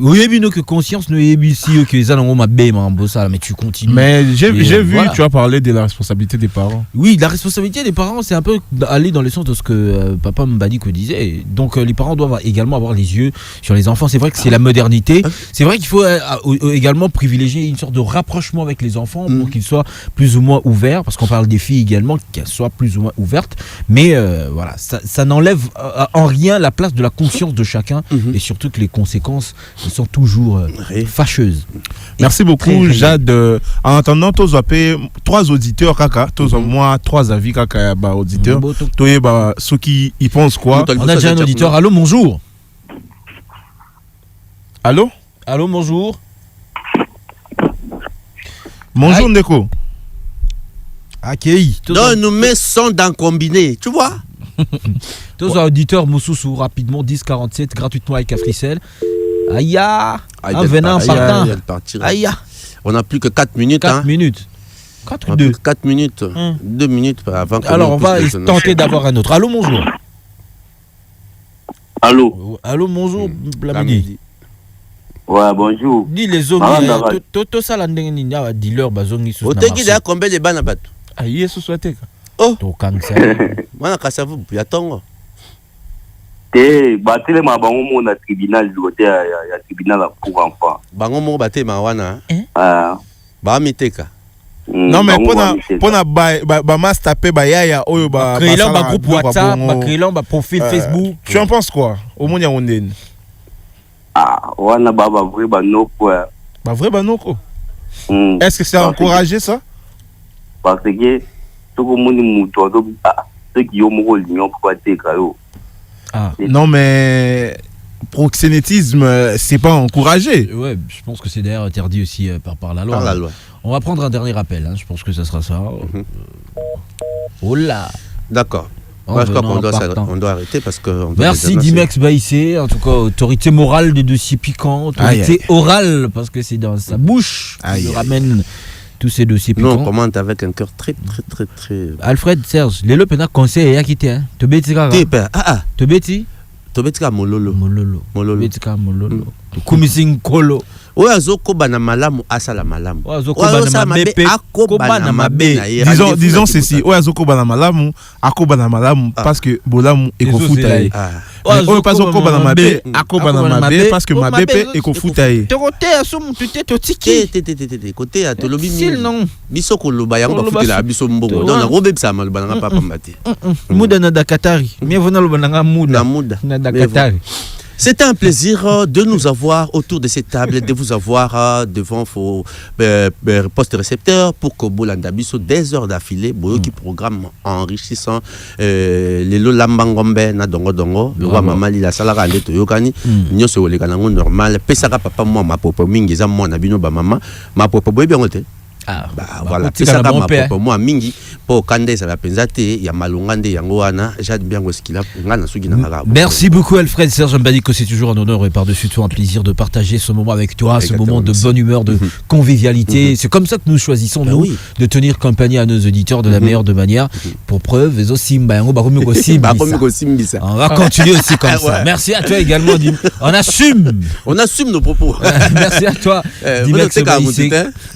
Oui, que conscience ne est ici, que les allons mais tu continues. Mais j'ai vu, voilà. Tu as parlé de la responsabilité des parents. Oui, la responsabilité des parents, c'est un peu aller dans le sens de ce que papa Mbadiko disait. Donc, les parents doivent également avoir les yeux sur les enfants. C'est vrai que c'est la modernité. C'est vrai qu'il faut également privilégier une sorte de rapprochement avec les enfants pour qu'ils soient plus ou moins ouverts. Parce qu'on parle des filles également, qu'elles soient plus ou moins ouverte, mais voilà, ça n'enlève en rien la place de la conscience de chacun et surtout que les conséquences sont toujours fâcheuses. Merci beaucoup, Jade. En attendant, tous appelés 3 auditeurs, kaka, tous moi 3 avis, kaka, auditeurs. Ceux qui y pensent quoi? On a déjà un auditeur. Allô, bonjour. Allô? Allô, bonjour. Bonjour, Ndeko. Accueilli. Non, nous mettons dans combiné, tu vois. Tous auditeurs Moussoussou rapidement 10-47 gratuitement avec Africell. Aïe, en venant en partant. Aïe. On n'a plus que 4 minutes. 4 minutes. 4 minutes. 2 minutes avant. Alors on va tenter d'avoir un autre. Allô, bonjour. Allô. Allô, bonjour. Blamini. Ouais, bonjour. Dis les hommes, tout ça, la dealer, bazongi sous. Oteki da combien de bana bato? Aïe, ce soit tek. Oh. To kansa. Wana kasavu ya tongo. Te batele ma bango mo na tribunal lote ya tribunal pour enfants. Bango mo bate ma wana. Ba miteka. Non mais pona ba master pe ba yaya oyo ba créer ba groupe WhatsApp, ba créer ba profil Facebook. Tu en penses quoi? Au monde ya ondene. Ah, wana baba vrai banoko. Ba vrai banoko. Est-ce que c'est encouragé ça? Parce que tout le monde mouto ceux qui ont mon lion pour te kayo. Ah. Non mais proxénétisme c'est pas encouragé. Ouais, je pense que c'est d'ailleurs interdit aussi par la loi. Par la loi. On va prendre un dernier appel, hein. Je pense que ça sera ça. Oh là. D'accord. Moi, je crois qu'on doit arrêter parce que. Merci Dimex Baïsé, en tout cas autorité morale des dossiers piquants, autorité orale parce que c'est dans sa bouche qu'il ramène tous ces dossiers piquants. Non, on commente avec un cœur très. Alfred Serge, les lopena conseil à quitter, hein. Te bêtis kaka. Te bêtis. Te bêtis kaka mololo. Mololo. Bêtis kaka mololo. Kumising kolo. Oyo azokoba na malamu asala malamu. Oyo azokoba na mabe akoba na mabe. Disons ceci, oyo azokoba na malamu akoba na malamu parce que bolamu ekofuta ye. Oyo pas azokoba na mabe akoba na mabe parce que mabe pe ekofuta ye. Te asumu tute totiki. Te côté ya tolobi biso koloba yango bafutela biso mbongo. Donc na robebisa maloba na papa mbate. Muda na dakatari. Mievona loba na muda na dakatari. C'était un plaisir de nous avoir autour de cette table, de vous avoir devant vos postes récepteurs pour que Bolanda Biso des heures d'affilée, qui programme enrichissant les Lolambangombe na dongo dongo, le roi mama lila salara ande toyokani, nyoso le kanango normal, pesaka papa moi ma popo mingi za moi na bino ba mama, ma popo boy bien ngote. Voilà, pesaka ma popo moi mingi po kande ça va penzate ya malungande yango wana, jade bien ngosukila ngana sugi na ngara. Merci beaucoup Alfred Serge Mbadiko, c'est toujours un honneur et par-dessus tout un plaisir de partager ce moment avec toi, ce moment de bonne humeur, de convivialité. C'est comme ça que nous choisissons de tenir compagnie à nos auditeurs de la meilleure de manière. Pour preuve, on va continuer aussi comme ça. Merci à toi également, Dim. On assume nos propos. Merci à toi, Dimex Baïsé,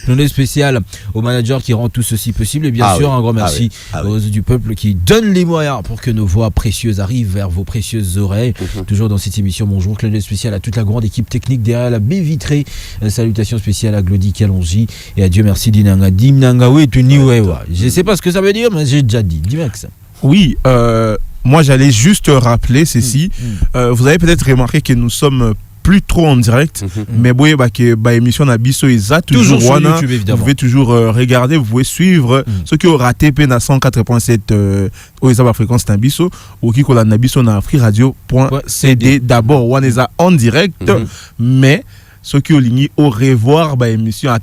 le spécial spécial au manager qui rend tout ceci possible. Et bien sûr, un grand merci aux du peuple qui donne les moyens pour que nos voix précieuses arrivent vers vos précieuses oreilles. Toujours dans cette émission, bonjour, clin d'œil spécial à toute la grande équipe technique derrière la baie vitrée. Salutations spéciales à Glody Kalonji et à Dieu merci Dinanga. Dinanga, oui, tu n'y ouais. Je sais pas ce que ça veut dire, mais j'ai déjà dit. Dis-moi que ça. Oui, moi j'allais juste rappeler ceci. Vous avez peut-être remarqué que nous sommes plus trop en direct, mais bon, que émission Nabiso Isa toujours sur YouTube, évidemment. Vous pouvez toujours regarder, vous pouvez suivre ceux qui ont raté na 104.7 au Isa fréquence Nabiso ou qui ko la Nabiso na afriradio.cd. D'abord on est en direct, mais ceux qui ont ligné au revoir émission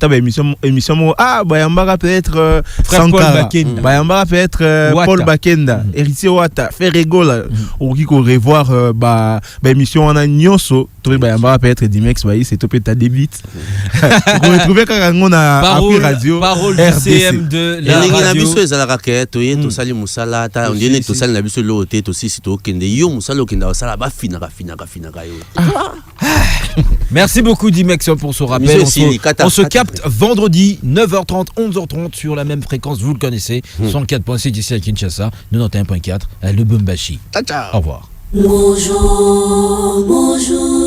yambara peut-être Sankara yambara peut-être Paul Bakenda héritier Wata Ferregola ou qui au revoir émission on a nyonso to yambara peut-être Dimex c'est topé ta débite vous retrouvez quand on a appris radio parole du CM de la radio Nabiso ezala raquette to sali musala ta on dit to sali Nabiso lo te to si to kende yo musala kenda sala ba fina yo. Merci beaucoup Dimex pour ce rappel. On se capte vendredi 9h30, 11h30 sur la même fréquence, vous le connaissez, 104.7 ici à Kinshasa, 91.4 à Lubumbashi. Au revoir. Bonjour, bonjour.